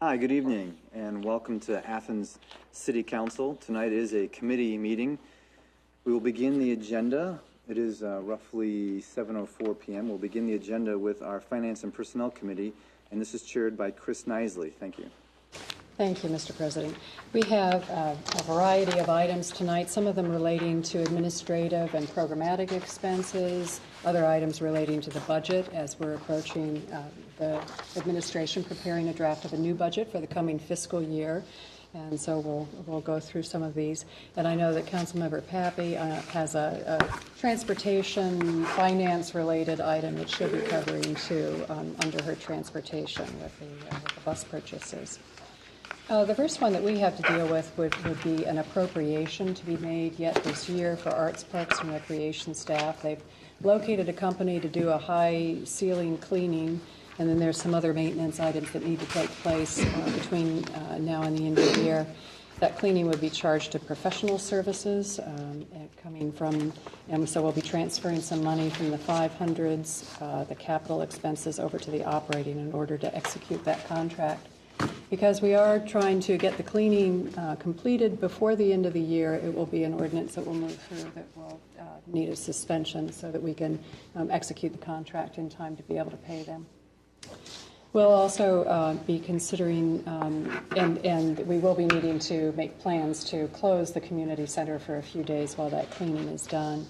Hi, good evening, and welcome to Athens City Council. Tonight is a committee meeting. We will begin the agenda. It is roughly 7:04 p.m. We'll begin the agenda with our Finance and Personnel Committee, and this is chaired by Chris Nisley. Thank you. Thank you, Mr. President. We have a variety of items tonight, some of them relating to administrative and programmatic expenses, other items relating to the budget as we're approaching the administration preparing a draft of a new budget for the coming fiscal year. And so we'll go through some of these. And I know that Councilmember Pappy has a transportation finance-related that that she'll be covering too under her transportation with the bus purchases. The first one that we have to deal with would be an appropriation to be made yet this year for Arts, Parks, and Recreation staff. They've located a company to do a high ceiling cleaning, and then there's some other maintenance items that need to take place between now and the end of the year. That cleaning would be charged to professional services coming from, and so we'll be transferring some money from the 500s, the capital expenses, over to the operating in order to execute that contract. Because we are trying to get the cleaning completed before the end of the year, it will be an ordinance that will move through that will need a suspension so that we can execute the contract in time to be able to pay them. We'll also be considering, and we will be needing to make plans to close the community center for a few days while that cleaning is done.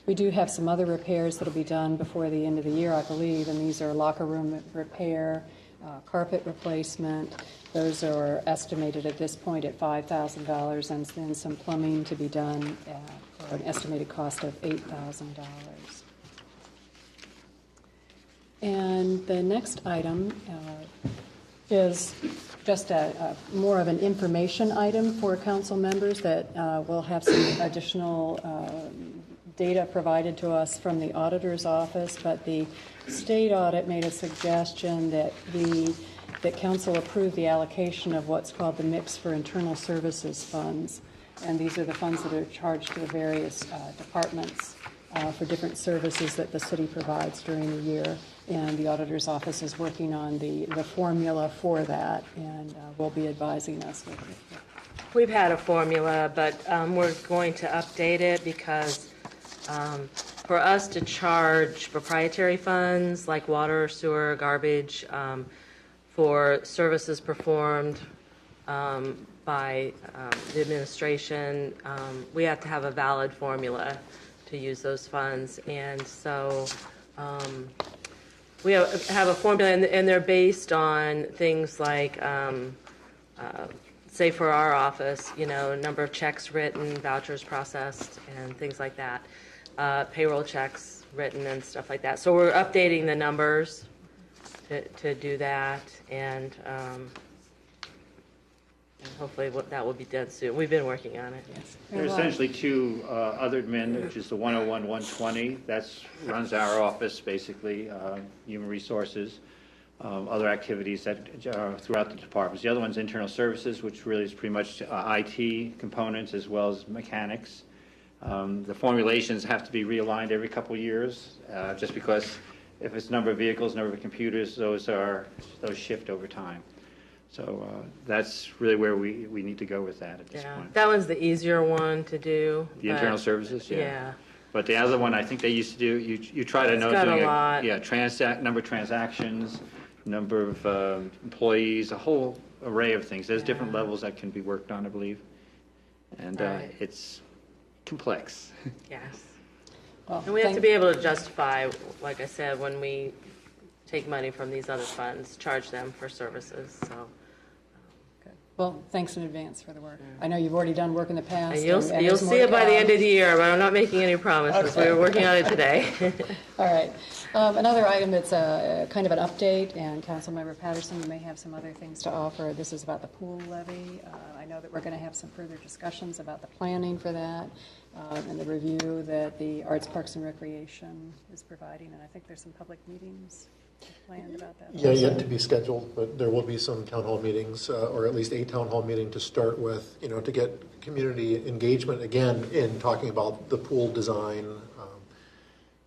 We do have some other repairs that will be done before the end of the year, I believe, and these are locker room repair, carpet replacement. Those are estimated at this point at $5,000, and then some plumbing to be done for an estimated cost of $8,000. And the next item is just a more of an information item for council members that will have some additional data provided to us from the auditor's office, but the state audit made a suggestion that that council approve the allocation of what's called the mix for internal services funds, and these are the funds that are charged to the various departments for different services that the city provides during the year. And the auditor's office is working on the formula for that, and will be advising us with it. We've had a formula, but we're going to update it because for us to charge proprietary funds like water, sewer, garbage, for services performed by the administration, we have to have a valid formula to use those funds. And so we have a formula, and they're based on things like, say for our office, number of checks written, vouchers processed, and things like that, payroll checks written and stuff like that. So we're updating the numbers to do that, and hopefully that will be done soon. We've been working on it. Yes. There are essentially two other admin, which is the 101, 120. That runs our office, basically, human resources, other activities that are throughout the departments. The other one's internal services, which really is pretty much IT components as well as mechanics. The formulations have to be realigned every couple of years, just because if it's number of vehicles, number of computers, those shift over time. So that's really where we need to go with that at this point. That one's the easier one to do. The internal services, yeah. But the other one, I think they used to do. You try to know doing a lot. Number of transactions, number of employees, a whole array of things. There's different levels that can be worked on, I believe, and it's complex. Yes. Well, and we have to be able to justify, like I said, when we take money from these other funds, charge them for services. So. Good. Well, thanks in advance for the work. I know you've already done work in the past. And you'll see it by the end of the year, but I'm not making any promises. Okay. We're working on it today. All right. Another item that's kind of an update, and Councilmember Patterson, you may have some other things to offer. This is about the pool levy. I know that we're going to have some further discussions about the planning for that and the review that the Arts, Parks, and Recreation is providing, and I think there's some public meetings planned about that. Yeah, yet to be scheduled, but there will be some town hall meetings, or at least a town hall meeting to start with, to get community engagement again in talking about the pool design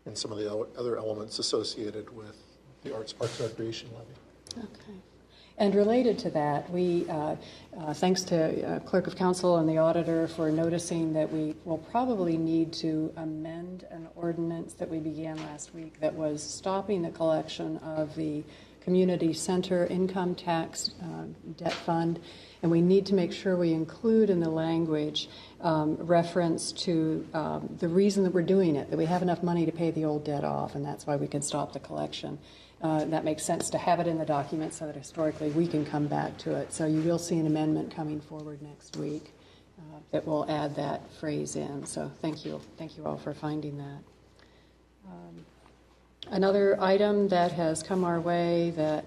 and some of the other elements associated with the Arts, Parks, and Recreation levy. Okay. And related to that, we, thanks to Clerk of Council and the Auditor for noticing that we will probably need to amend an ordinance that we began last week that was stopping the collection of the Community Center Income Tax Debt Fund. And we need to make sure we include in the language reference to the reason that we're doing it, that we have enough money to pay the old debt off, and that's why we can stop the collection. That makes sense to have it in the document so that historically we can come back to it. So you will see an amendment coming forward next week that will add that phrase in. So thank you all for finding that. Another item that has come our way that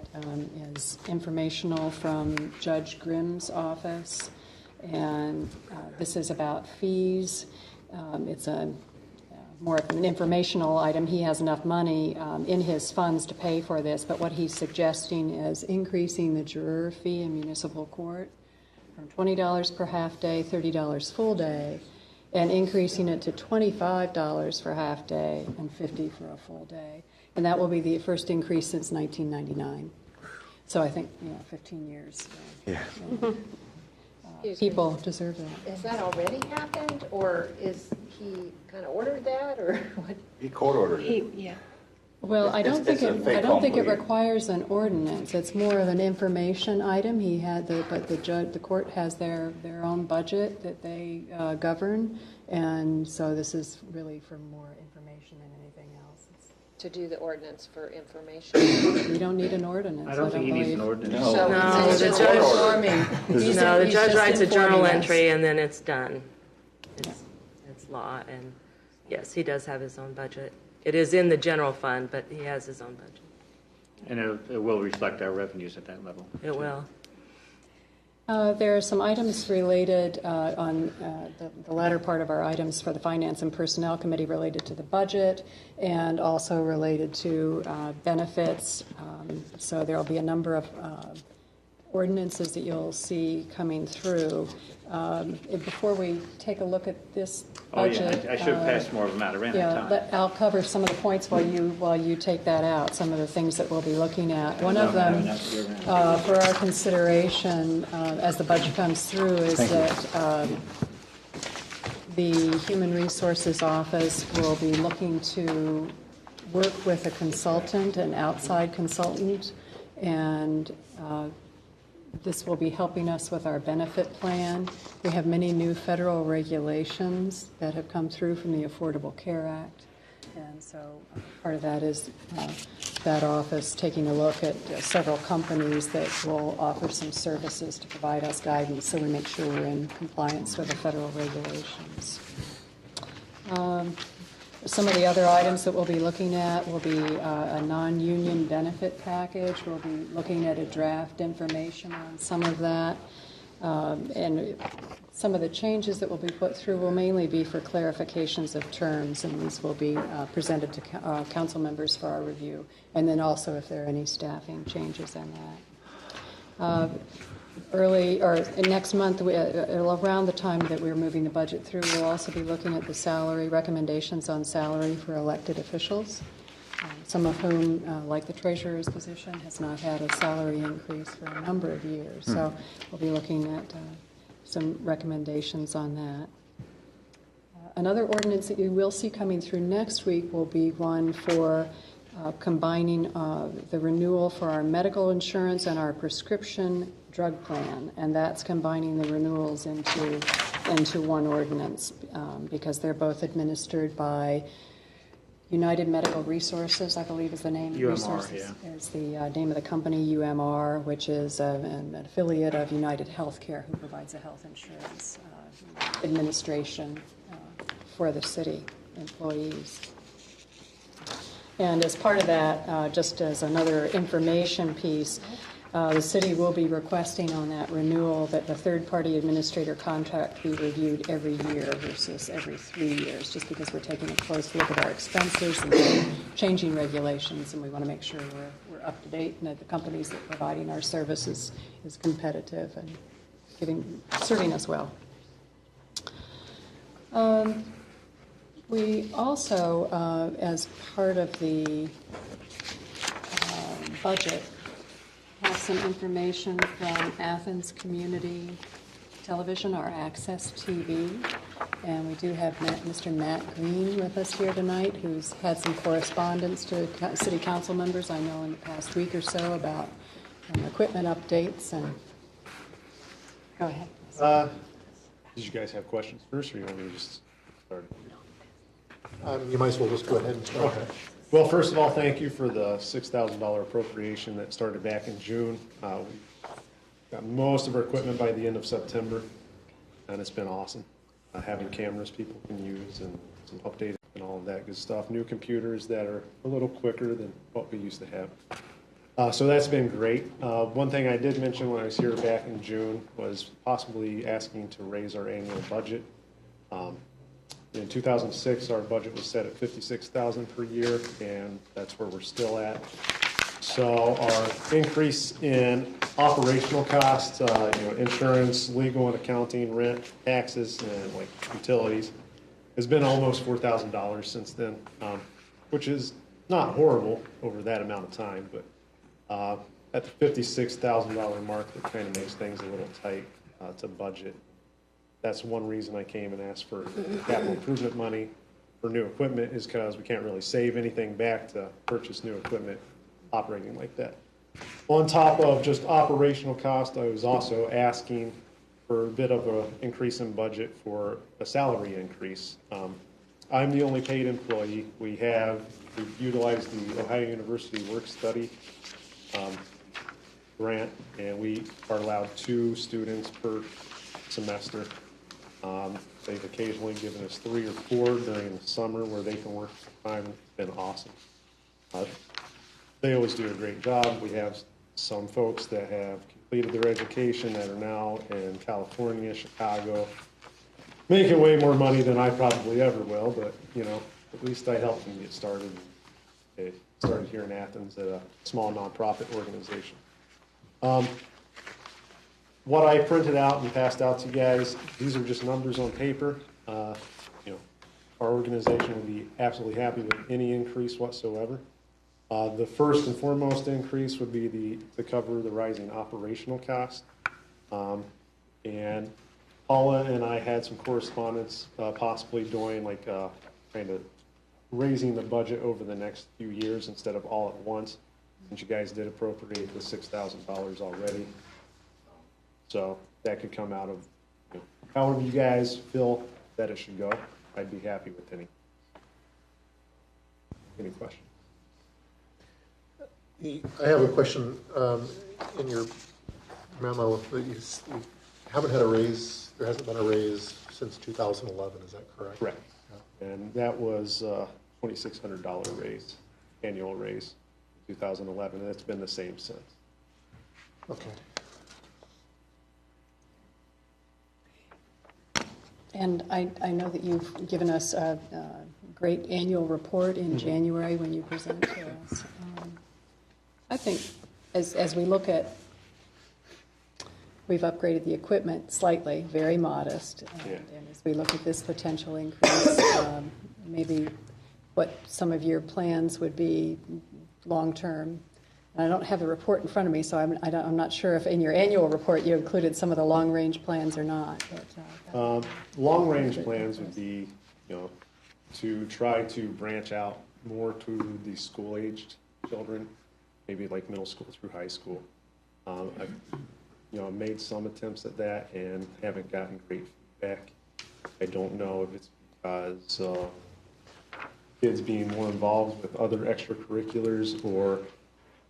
is informational from Judge Grimm's office, and this is about fees. It's a more of an informational item. He has enough money in his funds to pay for this, but what he's suggesting is increasing the juror fee in municipal court from $20 per half day, $30 full day, and increasing it to $25 for half day and $50 for a full day. And that will be the first increase since 1999. So I think, 15 years. Yeah. People deserve that. Has that already happened, or is he kind of ordered that, or what? He court ordered it. Yeah. Well, I don't It's think a fait I don't think it accompli. requires an ordinance. It's more of an information item. But the court has their own budget that they govern, and so this is really for more information than anything else. To do the ordinance for information. We don't need an ordinance. I don't think he needs an believe. ordinance. No. No, It's the just judge- informing. No, the he's judge just writes a journal informing us. entry and then it's done. It's law, and yes, he does have his own budget. It is in the general fund, but he has his own budget. And it will reflect our revenues at that level. It will. There are some items related on the latter part of our items for the Finance and Personnel Committee related to the budget and also related to benefits. So there will be a number of ordinances that you'll see coming through. Before we take a look at this budget. I should have passed more of them out. I ran out of time. I'll cover some of the points while you take that out, some of the things that we'll be looking at. One of them, for our consideration as the budget comes through, is that the Human Resources Office will be looking to work with a consultant, an outside consultant, and this will be helping us with our benefit plan. We have many new federal regulations that have come through from the Affordable Care Act. And so part of that is that office taking a look at several companies that will offer some services to provide us guidance so we make sure we're in compliance with the federal regulations. Some of the other items that we'll be looking at will be a non-union benefit package. We'll be looking at a draft information on some of that. And some of the changes that will be put through will mainly be for clarifications of terms, and these will be presented to council members for our review. And then also if there are any staffing changes in that. Next month, around the time that we're moving the budget through, we'll also be looking at the salary recommendations on salary for elected officials, some of whom, like the treasurer's position, has not had a salary increase for a number of years. So we'll be looking at some recommendations on that. Another ordinance that you will see coming through next week will be one for combining the renewal for our medical insurance and our prescription drug plan, and that's combining the renewals into one ordinance because they're both administered by United Medical Resources, I believe is the name. UMR, Resources yeah. is the name of the company, UMR, which is an affiliate of United Healthcare, who provides a health insurance administration for the city employees. And as part of that, just as another information piece, the city will be requesting on that renewal that the third-party administrator contract be reviewed every year versus every 3 years, just because we're taking a close look at our expenses and changing regulations, and we want to make sure we're up to date and that the companies that are providing our services is competitive and serving us well. We also, as part of the budget, have some information from Athens Community Television, our Access TV. And we do have Mr. Matt Green with us here tonight, who's had some correspondence to city council members, I know, in the past week or so about equipment updates. And go ahead. Did you guys have questions first, or you want me to just start? You might as well just go ahead and start. Okay. Well, first of all, thank you for the $6,000 appropriation that started back in June. We got most of our equipment by the end of September, and it's been awesome. Having cameras people can use and some updates and all of that good stuff. New computers that are a little quicker than what we used to have. So that's been great. One thing I did mention when I was here back in June was possibly asking to raise our annual budget. In 2006, our budget was set at $56,000 per year, and that's where we're still at. So our increase in operational costs, insurance, legal and accounting, rent, taxes, and like utilities, has been almost $4,000 since then, which is not horrible over that amount of time, but at the $56,000 mark, that kind of makes things a little tight to budget. That's one reason I came and asked for capital improvement money for new equipment, is because we can't really save anything back to purchase new equipment operating like that. On top of just operational cost, I was also asking for a bit of an increase in budget for a salary increase. I'm the only paid employee. We've utilized the Ohio University Work Study grant, and we are allowed 2 students per semester. They've occasionally given us 3 or 4 during the summer where they can work full-time. It's been awesome. They always do a great job. We have some folks that have completed their education that are now in California, Chicago, making way more money than I probably ever will, but, at least I helped them get started. They started here in Athens at a small nonprofit organization. What I printed out and passed out to you guys, these are just numbers on paper. Our organization would be absolutely happy with any increase whatsoever. The first and foremost increase would be to cover the rising operational cost. And Paula and I had some correspondence, possibly doing kind of raising the budget over the next few years instead of all at once, since you guys did appropriate the $6,000 already. So that could come out of however you guys feel that it should go. I'd be happy with any questions. I have a question. In your memo, that you haven't had a raise, there hasn't been a raise since 2011, is that correct? Correct. Yeah. And that was $2,600 raise, annual raise, 2011, and it's been the same since. Okay. And I know that you've given us a great annual report in January when you present to us. I think as we look at, we've upgraded the equipment slightly, very modest, and as we look at this potential increase, maybe what some of your plans would be long-term. I don't have the report in front of me, so I'm not sure if in your annual report you included some of the long-range plans or not. But, long-range plans would be, to try to branch out more to the school-aged children, maybe like middle school through high school. I've, made some attempts at that and haven't gotten great feedback. I don't know if it's because kids being more involved with other extracurriculars, or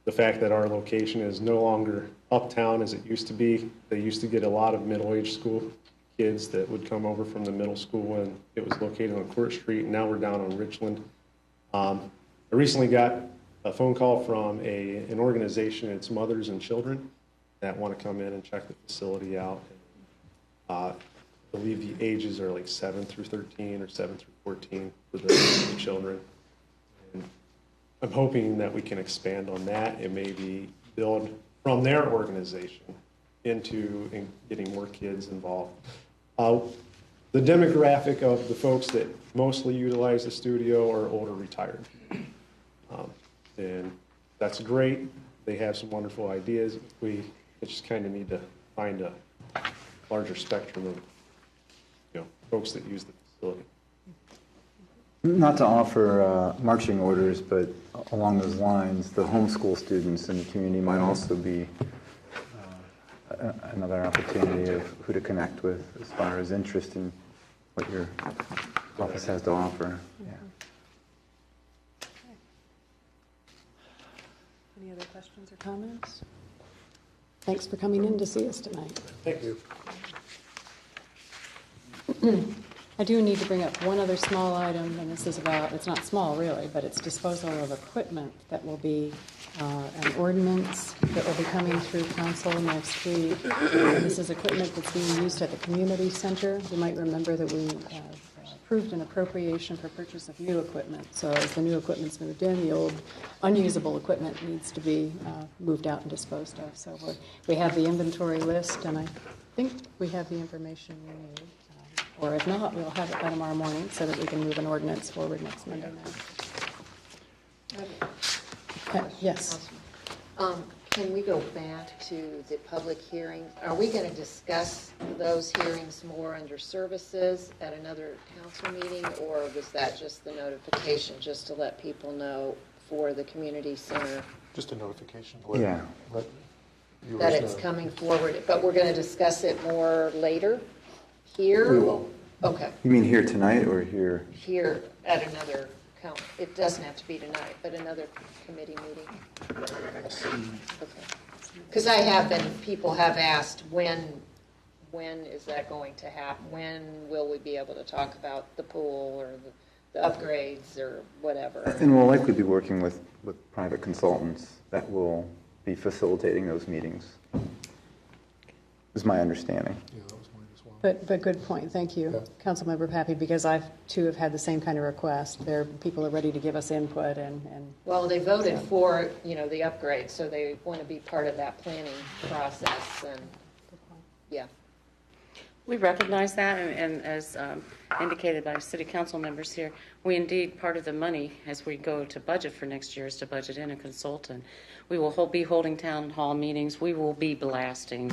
the fact that our location is no longer uptown as it used to be. They used to get a lot of middle-aged school kids that would come over from the middle school when it was located on Court Street, and now we're down on Richland. I recently got a phone call from an organization, it's Mothers and Children, that want to come in and check the facility out. I believe the ages are like 7 through 13 or 7 through 14 for the children. And I'm hoping that we can expand on that and maybe build from their organization into getting more kids involved. The demographic of the folks that mostly utilize the studio are older retired. And that's great. They have some wonderful ideas. We just kind of need to find a larger spectrum of, folks that use the facility. Not to offer marching orders, but along those lines, the homeschool students in the community might also be another opportunity of who to connect with as far as interest in what your office has to offer. Yeah. Any other questions or comments? Thanks for coming in to see us tonight. Thank you. I do need to bring up one other small item, and this is about, it's not small really, but it's disposal of equipment that will be an ordinance that will be coming through council next week. This is equipment that's being used at the community center. You might remember that we approved an appropriation for purchase of new equipment. So as the new equipment's moved in, the old unusable equipment needs to be moved out and disposed of. So we have the inventory list, and I think we have the information we need. Or if not, we'll have it by tomorrow morning so that we can move an ordinance forward next Monday night. Yes. Can we go back to the public hearings? Are we going to discuss those hearings more under services at another council meeting, or was that just the notification, just to let people know for the community center? Just a notification. Yeah. That it's coming forward, but we're going to discuss it more later? Here? We will. Okay. You mean here tonight or here? Here at another count. It doesn't have to be tonight, but another committee meeting. Okay. Because people have asked when is that going to happen? When will we be able to talk about the pool or the upgrades or whatever? And we'll likely be working with private consultants that will be facilitating those meetings, is my understanding. Yeah, that was mine as well. But good point. Thank you, Yeah. Councilmember Pappy, because I too have had the same kind of request. People are ready to give us input and Well, they voted for, the upgrade, so they want to be part of that planning process, and, yeah. We recognize that, and as indicated by city council members here, we indeed, part of the money as we go to budget for next year is to budget in a consultant. We will be holding town hall meetings. We will be blasting,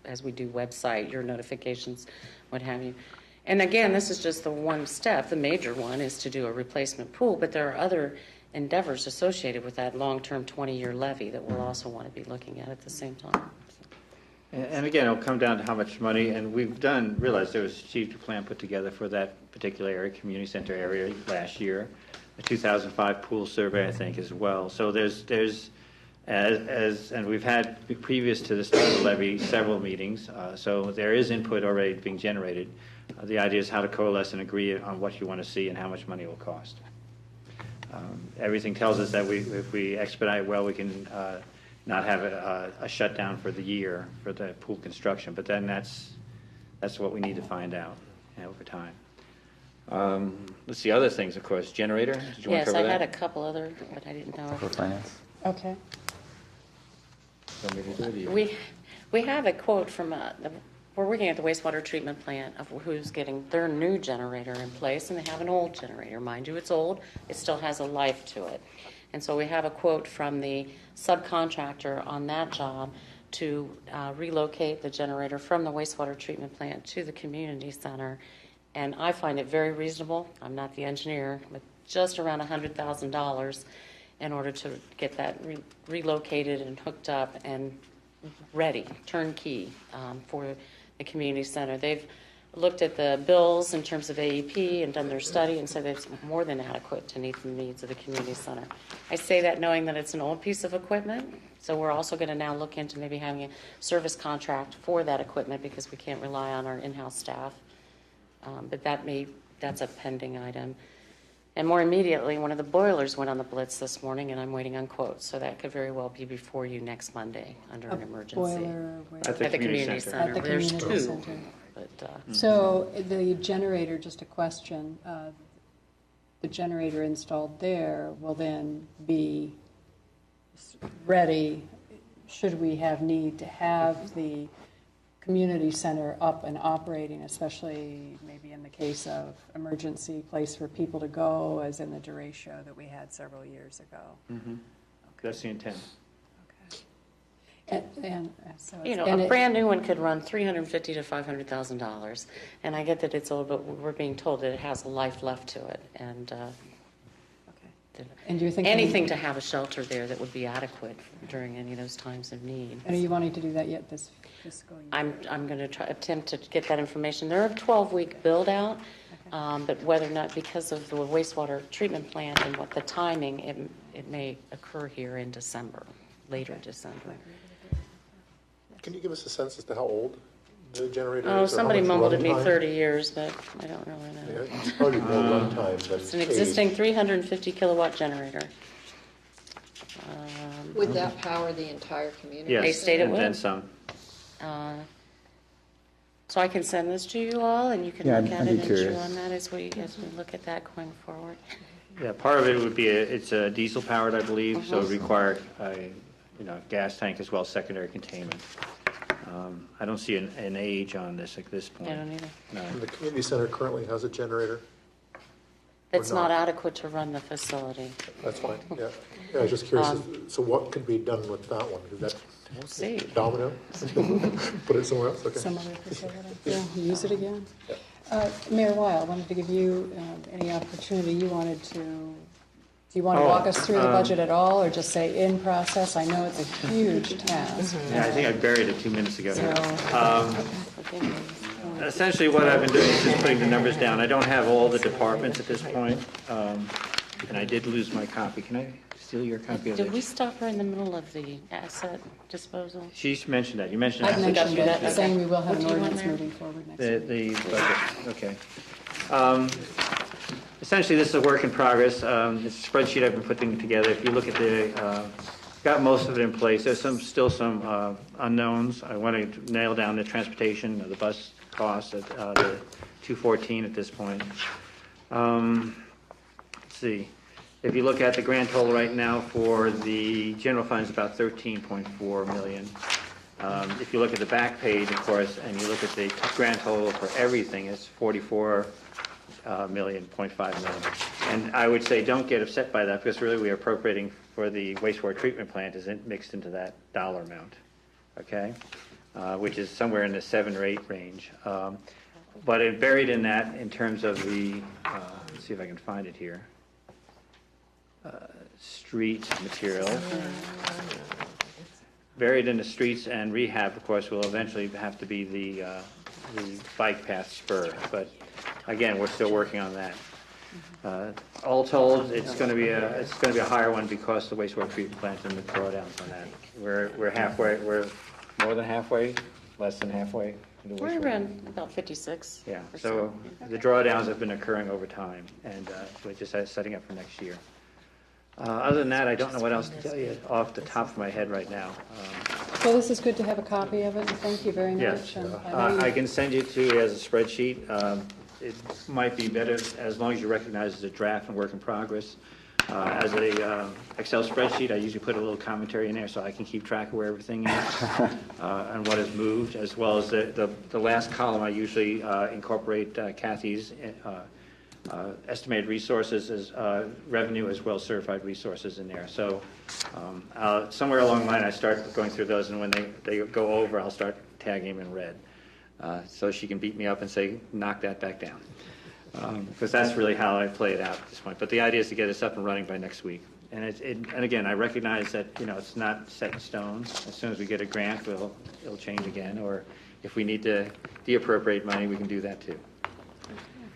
as we do website, your notifications, what have you. And again, this is just the one step. The major one is to do a replacement pool, but there are other endeavors associated with that long-term 20-year levy that we'll also want to be looking at the same time. And again, it'll come down to how much money, and we've realized there was a strategic plan put together for that particular area, community center area last year, a 2005 pool survey, I think, as well. So and we've had, previous to the start of the levy, several meetings, so there is input already being generated. The idea is how to coalesce and agree on what you want to see and how much money it will cost. Everything tells us that if we expedite well, we can not have a shutdown for the year for the pool construction, but then that's what we need to find out over time. Let's see, other things, of course. Generator, did you want to Yes, cover I that? had a couple other, but I didn't know. For finance? okay. Want me to do it, or you? We have a quote from, we're working at the wastewater treatment plant of who's getting their new generator in place, and they have an old generator. Mind you, it's old. It still has a life to it. And so we have a quote from the subcontractor on that job to relocate the generator from the wastewater treatment plant to the community center. And I find it very reasonable. I'm not the engineer, but just around $100,000 in order to get that relocated and hooked up and ready, turnkey, for the community center. They've looked at the bills in terms of AEP and done their study and said it's more than adequate to meet the needs of the community center. I say that knowing that it's an old piece of equipment, so we're also going to now look into maybe having a service contract for that equipment because we can't rely on our in-house staff. But that's a pending item. And more immediately, one of the boilers went on the blitz this morning, and I'm waiting on quotes. So that could very well be before you next Monday under an emergency. Boiler At At the community center. At the There's community two. center. But, So the generator, just a question, the generator installed there will then be ready, should we have need to have the community center up and operating, especially maybe in the case of emergency place for people to go, as in the derecho that we had several years ago. Mm-hmm. That's the intent. Okay. And so You know, and a brand new one could run $350,000 to $500,000, and I get that it's old, but we're being told that it has a life left to it, and And do you think anything to have a shelter there that would be adequate during any of those times of need. And are you wanting to do that yet this fiscal year? I'm going to attempt to get that information. They're a 12-week build out, but whether or not because of the wastewater treatment plant and what the timing, it may occur here in December, later December. Can you give us a sense as to how old the generator Oh, is? or how somebody much mumbled at me runtime? 30 years, but I don't really know. Yeah, it's probably more runtime than It's an age. existing 350 kilowatt generator. Would that power the entire community? Yes, They stated and then would. some. So I can send this to you all, and you can Yeah, look at I'd it be and chew curious. on that as we look at that going forward. Yeah, part of it would be, it's a diesel powered, I believe, so it required a, gas tank as well as secondary containment. I don't see an age on this at this point. I don't either. No. And the community center currently has a generator. It's not. not adequate to run the facility. That's fine, yeah. Yeah, I was just curious, so what could be done with that one? Is that We'll see. domino? Put it somewhere else, okay. Some other facility? Yeah, use it again. Mayor Weil, I wanted to give you any opportunity you wanted to, do you want to walk us through the budget at all, or just say in process? I know it's a huge task. Yeah, I think I buried it 2 minutes ago. So, Essentially, what I've been doing is just putting the numbers down. I don't have all the departments at this point, and I did lose my copy. Can I steal your copy of Did we it? stop her in the middle of the asset disposal? She's mentioned that. You mentioned I've that. mentioned that, it, saying we will have What an do you want ordinance there? moving forward next week. The budget, okay. Essentially, this is a work in progress. It's a spreadsheet I've been putting together. If you look at got most of it in place. There's still some unknowns. I want to nail down the transportation, the bus costs at the 214 at this point. Let's see. If you look at the grand total right now for the general fund, it's about 13.4 million. If you look at the back page, of course, and you look at the grand total for everything, it's 44 million, 0.5 million. And I would say don't get upset by that, because really we are appropriating for the wastewater treatment plant isn't mixed into that dollar amount, okay? Which is somewhere in the 7 or 8 range. But it buried in that in terms of the, let's see if I can find it here, street material. Buried in the streets and rehab, of course, will eventually have to be the bike path spur. But again, we're still working on that. All told, it's going to be a higher one because the wastewater treatment plant and the drawdowns on that. We're halfway. We're more than halfway, less than halfway. into We're wastewater. around about 56. Yeah. So the drawdowns have been occurring over time, and we're just setting up for next year. Other than that, I don't know what else to tell you off the top of my head right now. Well, this is good to have a copy of it, and thank you very much. Yes, And I know I you- can send you to as a spreadsheet. It might be better as long as you recognize it's a draft and work in progress. As a Excel spreadsheet, I usually put a little commentary in there so I can keep track of where everything is and what has moved, as well as the last column. I usually incorporate Kathy's estimated resources as revenue as well as certified resources in there. So somewhere along the line, I start going through those, and when they go over, I'll start tagging them in red. So she can beat me up and say, knock that back down. Because that's really how I play it out at this point. But the idea is to get us up and running by next week. And and again, I recognize that, it's not set in stone. As soon as we get a grant, it'll change again. Or if we need to de-appropriate money, we can do that too.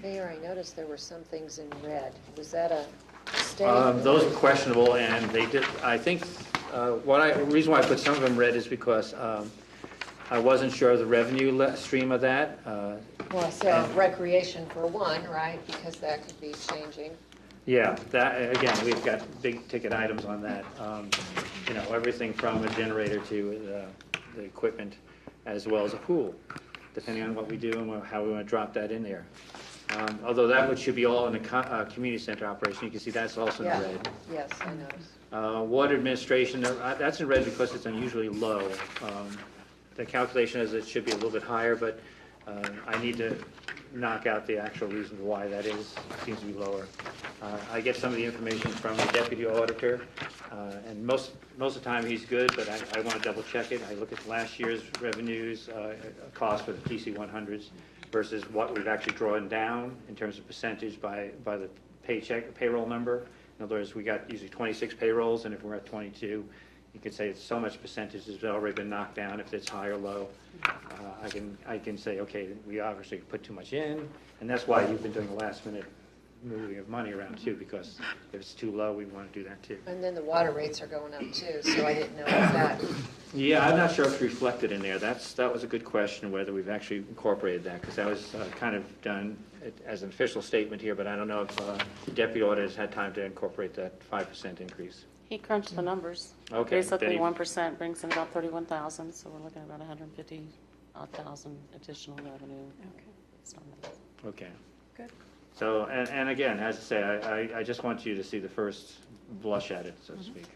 Mayor, I noticed there were some things in red. Was that a mistake? Those are questionable, and they did, I think, the reason why I put some of them red is because I wasn't sure of the revenue stream of that. Well, so recreation for one, right, because that could be changing. Yeah, that, again, we've got big ticket items on that. Everything from a generator to the equipment, as well as a pool, depending on what we do and how we want to drop that in there. Although that should be all in the community center operation. You can see that's also in Yeah. red. Yes, I noticed. Water administration, that's in red because it's unusually low. The calculation is it should be a little bit higher, but I need to knock out the actual reason why that is, seems to be lower. I get some of the information from the deputy auditor, and most of the time he's good, but I want to double check it. I look at last year's revenues, cost for the PC 100s versus what we've actually drawn down in terms of percentage by the payroll number. In other words, we got usually 26 payrolls, and if we're at 22, you could say it's so much percentage has already been knocked down. If it's high or low, I can say, okay, we obviously put too much in, and that's why you've been doing the last minute moving of money around too, because if it's too low, we want to do that too. And then the water rates are going up too, so I didn't know if that. Yeah, I'm not sure if it's reflected in there. That was a good question, whether we've actually incorporated that, because that was kind of done as an official statement here, but I don't know if the deputy auditor has had time to incorporate that 5% increase. He crunched the numbers. Okay, Basically, then he- 1% brings in about 31,000, so we're looking at about 150,000 additional revenue. Okay, based on that. Okay. good. So, and again, as I say, I just want you to see the first blush at it, so to speak.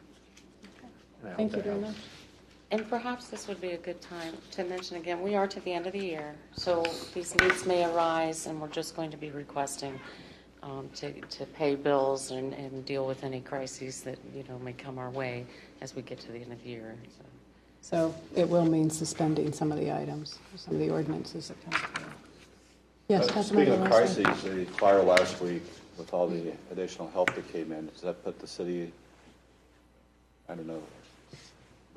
And I hope Thank you that very helps. much. And perhaps this would be a good time to mention again, we are to the end of the year, so these needs may arise, and we're just going to be requesting to pay bills and deal with any crises that, may come our way as we get to the end of the year. So it will mean suspending some of the items, some of the ordinances that come through. Yes, Speaking Councilmember of Larson. crises, the fire last week with all the additional help that came in, does that put the city, I don't know,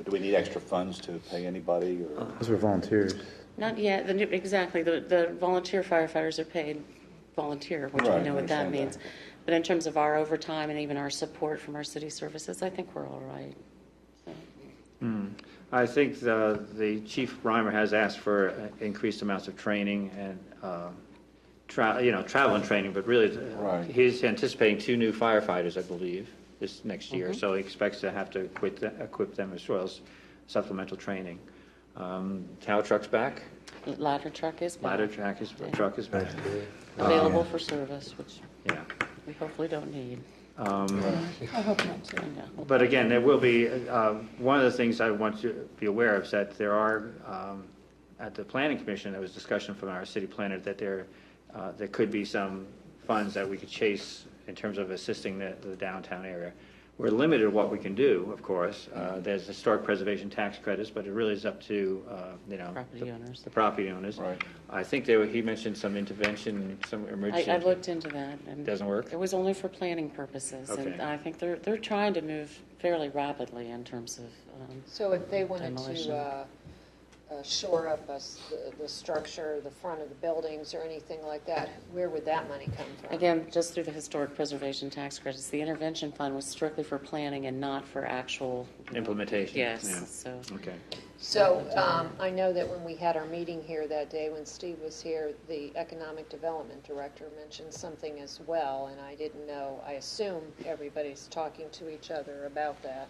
do we need extra funds to pay anybody? Or? Those were volunteers. Not yet, exactly. The volunteer firefighters are paid volunteer, which we Right, know what that understand means. that. But in terms of our overtime and even our support from our city services, I think we're all right. So. I think the Chief Reimer has asked for increased amounts of training and, travel and training, but really, Right. he's anticipating 2 new firefighters, I believe, this next year, Mm-hmm. so he expects to have to equip them as well as supplemental training. Tow truck's back, Ladder truck is back. ladder truck is back. Available for service, which Yeah. we hopefully don't need. I hope not too. Yeah. But again, there will be, one of the things I want you to be aware of is that there are, at the Planning Commission, there was discussion from our city planner that there could be some funds that we could chase in terms of assisting the downtown area. We're limited to what we can do, of course. There's historic preservation tax credits, but it really is up to, Property owners. the property owners. Right. I think he mentioned some intervention, some emergency. I looked into that. And Doesn't work? It was only for planning purposes. And Okay. I think they're trying to move fairly rapidly in terms of So if they wanted Demolition. to shore up the structure, the front of the buildings or anything like that, where would that money come from? again, just through the historic preservation tax credits. The intervention fund was strictly for planning and not for actual Implementation. Yes, Yeah. so Okay. So I know that when we had our meeting here that day, when Steve was here, the economic development director mentioned something as well, and I didn't know. I assume everybody's talking to each other about that.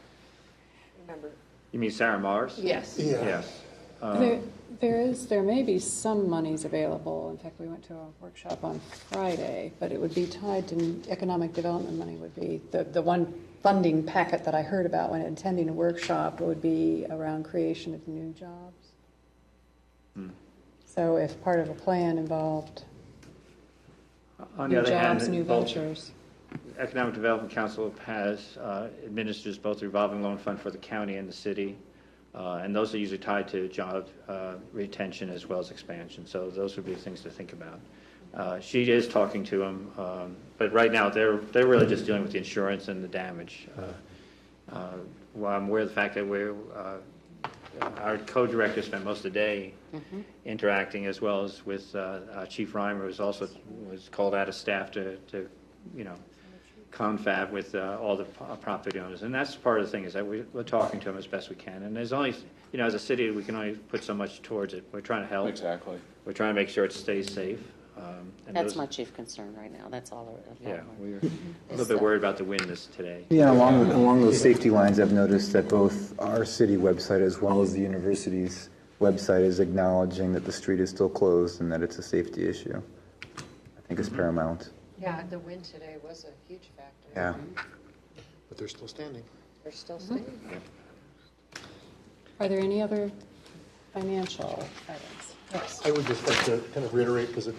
Remember? You mean Sarah Mars? Yes. Yes. There may be some monies available. In fact, we went to a workshop on Friday, but it would be tied to economic development money would be, the one funding packet that I heard about when attending a workshop would be around creation of new jobs. So if part of a plan involved On the new other jobs, hand, new both ventures. Economic Development Council has administers both the revolving loan fund for the county and the city, and those are usually tied to job retention as well as expansion. So those would be things to think about. She is talking to them, but right now they're really just dealing with the insurance and the damage. Well, I'm aware of the fact that our co-director spent most of the day interacting, as well as with Chief Reimer, who was called out of staff to confab with all the property owners. And that's part of the thing, is that we're talking to them as best we can. And there's only, as a city, we can only put so much towards it. We're trying to help. Exactly. We're trying to make sure it stays safe. And that's my chief concern right now. That's all. Yeah, we're a little bit worried about the wind today. Yeah, along those safety lines, I've noticed that both our city website as well as the university's website is acknowledging that the street is still closed and that it's a safety issue. I think it's paramount. Yeah, the wind today was a huge factor. Yeah. But they're still standing. They're still staying. Are there any other financial items. Yes. I would just like to kind of reiterate, because it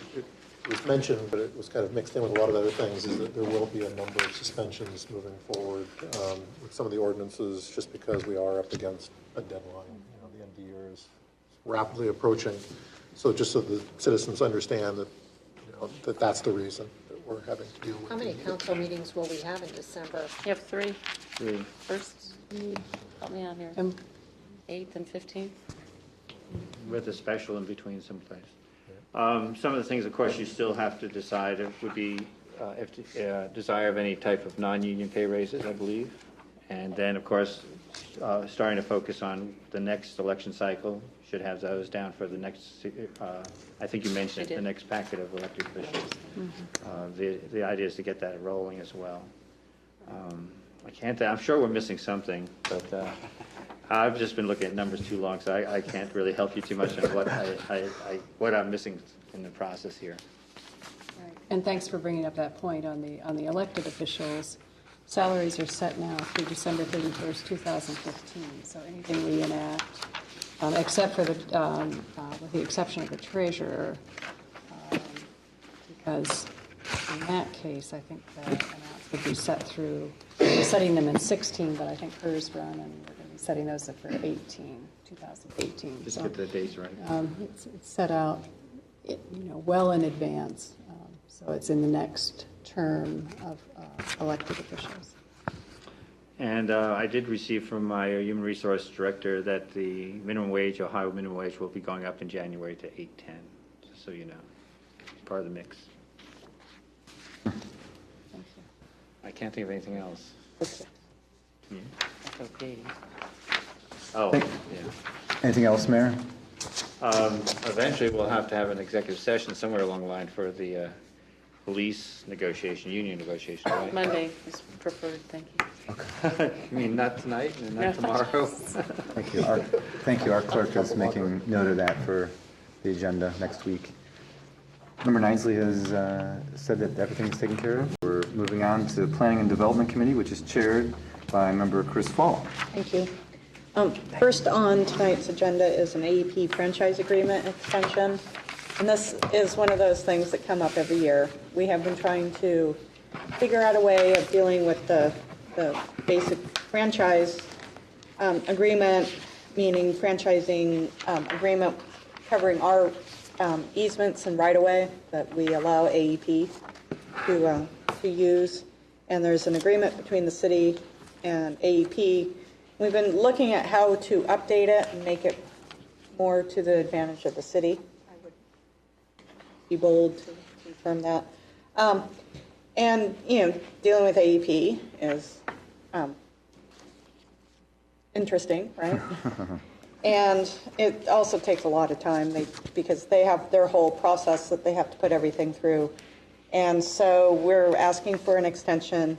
was mentioned, but it was kind of mixed in with a lot of other things, is that there will be a number of suspensions moving forward with some of the ordinances, just because we are up against a deadline. The end of the year is rapidly approaching. So just so the citizens understand that, that's the reason that we're having to deal with. How many council meetings will we have in December? You have three. Three. First, help me out here. 8th and 15th. With a special in between someplace. Some of the things, of course, you still have to decide. It would be desire of any type of non-union pay raises, I believe. And then, of course, starting to focus on the next election cycle. Should have those down for the next, I think you mentioned it, the next packet of elected officials. The idea is to get that rolling as well. I'm sure we're missing something, but I've just been looking at numbers too long, so I can't really help you too much on what I'm missing in the process here. Right. And thanks for bringing up that point on the elected officials. Salaries are set now through December 31st, 2015. So anything we enact, except for with the exception of the treasurer, because in that case, I think the amounts would be set through, we're setting them in 16, but I think hers run, and we're going to be setting those up for 2018. Just get the dates right. It's set out, well in advance, so it's in the next term of elected officials. And I did receive from my human resource director that the minimum wage, Ohio minimum wage, will be going up in January to $8.10, just so you know. Part of the mix. Thank you. I can't think of anything else. Okay. Okay. Oh, Thank- yeah. Anything else, Mayor? Eventually, we'll have to have an executive session somewhere along the line for the police negotiation, union negotiation, right? Monday is preferred, thank you. You mean not tonight and not tomorrow? Thank you. Our clerk is making note of that for the agenda next week. Member Nisley has said that everything is taken care of. We're moving on to Planning and Development Committee, which is chaired by Member Chris Fall. Thank you. First on tonight's agenda is an AEP franchise agreement extension. And this is one of those things that come up every year. We have been trying to figure out a way of dealing with the basic franchise agreement, meaning franchising agreement covering our easements and right-of-way that we allow AEP to use. And there's an agreement between the city and AEP. We've been looking at how to update it and make it more to the advantage of the city. I would be bold to confirm that. And, dealing with AEP is interesting, right? And it also takes a lot of time because they have their whole process that they have to put everything through. And so we're asking for an extension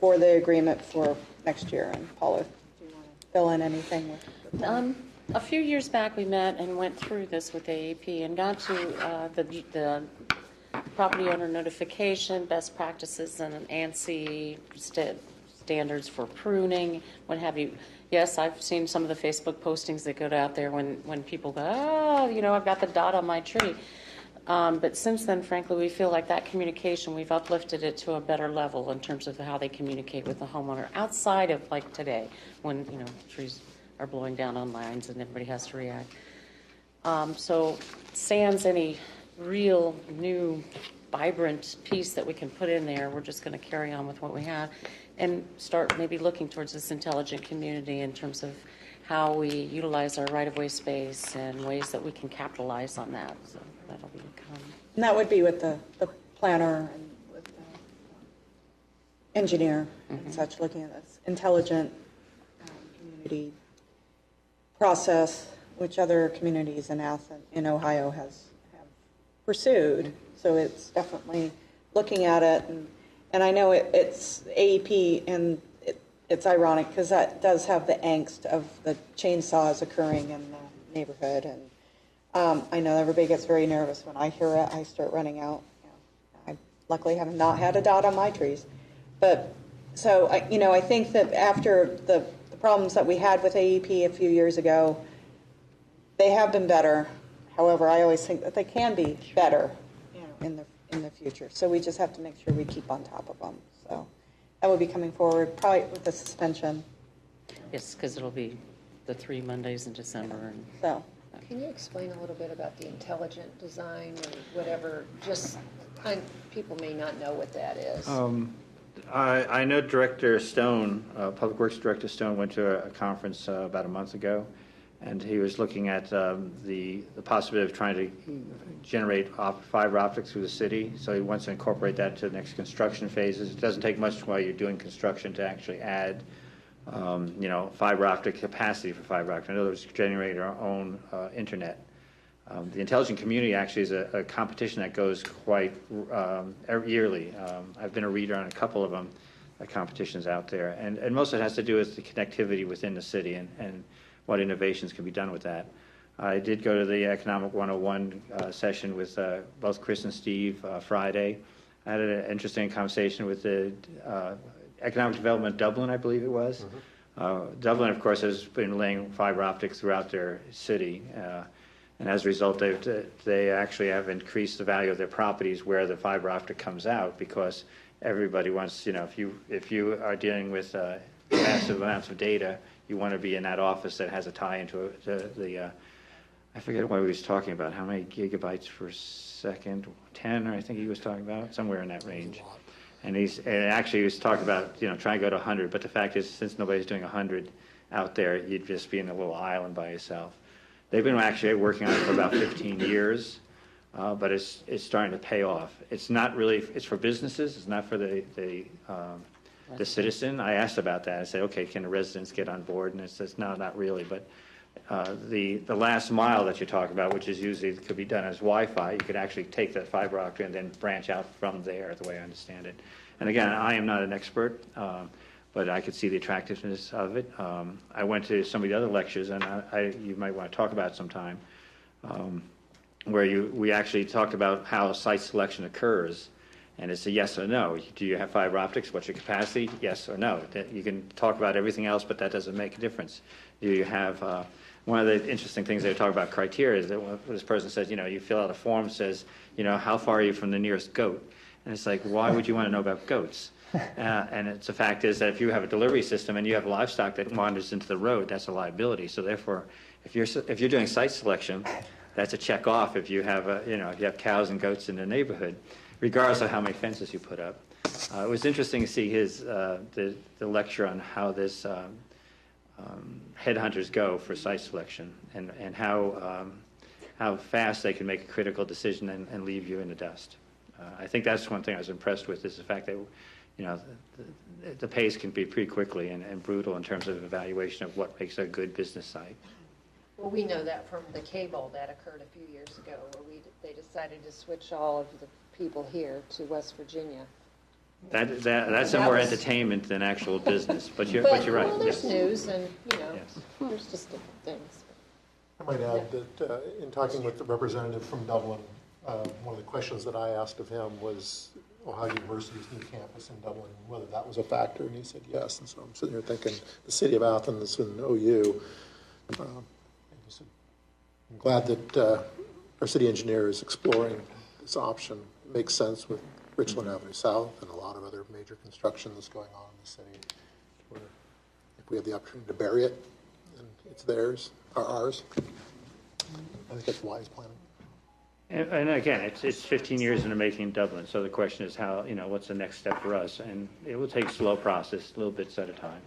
for the agreement for next year. And Paula, do you want to fill in anything with that? A few years back, we met and went through this with AEP and got to the property owner notification, best practices, and ANSI standards for pruning, what have you. Yes, I've seen some of the Facebook postings that go out there when people go, I've got the dot on my tree. But since then, frankly, we feel like that communication, we've uplifted it to a better level in terms of how they communicate with the homeowner outside of like today when, trees are blowing down on lines and everybody has to react. So sans any real new vibrant piece that we can put in there, we're just going to carry on with what we have and start maybe looking towards this intelligent community in terms of how we utilize our right-of-way space and ways that we can capitalize on that. So that'll be coming. And that would be with the planner and with the engineer and such, looking at this intelligent community process, which other communities in Athens, in Ohio have pursued. So it's definitely looking at it. And I know it's AEP, and it's ironic because that does have the angst of the chainsaws occurring in the neighborhood. And I know everybody gets very nervous when I hear it. I start running out. I luckily have not had a dot on my trees. But so, I think that after the problems that we had with AEP a few years ago, they have been better. However, I always think that they can be better, in the future. So we just have to make sure we keep on top of them. So that will be coming forward, probably with the suspension. Yes, because it'll be the 3 Mondays in December. And So Can you explain a little bit about the intelligent design or whatever? Just, people may not know what that is. I know Director Stone, Public Works Director Stone, went to a conference about a month ago, and he was looking at the possibility of trying to generate fiber optics through the city. So he wants to incorporate that to the next construction phases. It doesn't take much while you're doing construction to actually add, fiber optic capacity for fiber optic. In other words, generate our own internet. The intelligent community actually is a competition that goes quite yearly. I've been a reader on a couple of them, competitions out there, and most of it has to do with the connectivity within the city and what innovations can be done with that. I did go to the Economic 101 session with both Chris and Steve Friday. I had an interesting conversation with the Economic Development Dublin, I believe it was. Dublin, of course, has been laying fiber optics throughout their city. And as a result, they actually have increased the value of their properties where the fiber optic comes out, because everybody wants, if you are dealing with massive amounts of data, you want to be in that office that has a tie into the I forget what he was talking about, how many gigabytes per second, 10, I think he was talking about, somewhere in that range. And actually he was talking about, trying to go to 100, but the fact is, since nobody's doing 100 out there, you'd just be in a little island by yourself. They've been actually working on it for about 15 years, but it's starting to pay off. It's not really, it's for businesses, it's not for the citizen. I asked about that. I said, okay, can the residents get on board? And it says, no, not really. But the last mile that you talk about, which is usually could be done as Wi-Fi, you could actually take that fiber optic and then branch out from there, the way I understand it. And again, I am not an expert, but I could see the attractiveness of it. I went to some of the other lectures, and you might want to talk about it sometime, where we actually talked about how site selection occurs. And it's a yes or no. Do you have fiber optics? What's your capacity? Yes or no. You can talk about everything else, but that doesn't make a difference. Do you have, one of the interesting things they talk about criteria is that this person says, you fill out a form that says, how far are you from the nearest goat? And it's like, why would you want to know about goats? And the fact is that if you have a delivery system and you have livestock that wanders into the road, that's a liability. So therefore, if you're doing site selection, that's a check off if you have if you have cows and goats in the neighborhood, regardless of how many fences you put up. It was interesting to see the lecture on how this headhunters go for site selection and how fast they can make a critical decision and leave you in the dust. I think that's one thing I was impressed with, is the fact that the pace can be pretty quickly and brutal in terms of evaluation of what makes a good business site. Well, we know that from the cable that occurred a few years ago, where they decided to switch all of the people here to West Virginia. That's more entertainment than actual business, but you're right. Well, there's Yes. news and, Yes. there's just different things. I might add that in talking with the representative from Dublin, one of the questions that I asked of him was Ohio University's new campus in Dublin, whether that was a factor, and he said yes. And so I'm sitting here thinking, the city of Athens and OU, and he said, I'm glad that our city engineer is exploring this option. It makes sense with Richland Avenue South and a lot of other major construction that's going on in the city, where if we have the opportunity to bury it, and it's theirs, or ours, I think that's wise planning. And again, it's 15 years in the making in Dublin, so the question is how, what's the next step for us? And it will take a slow process, little bits at a time.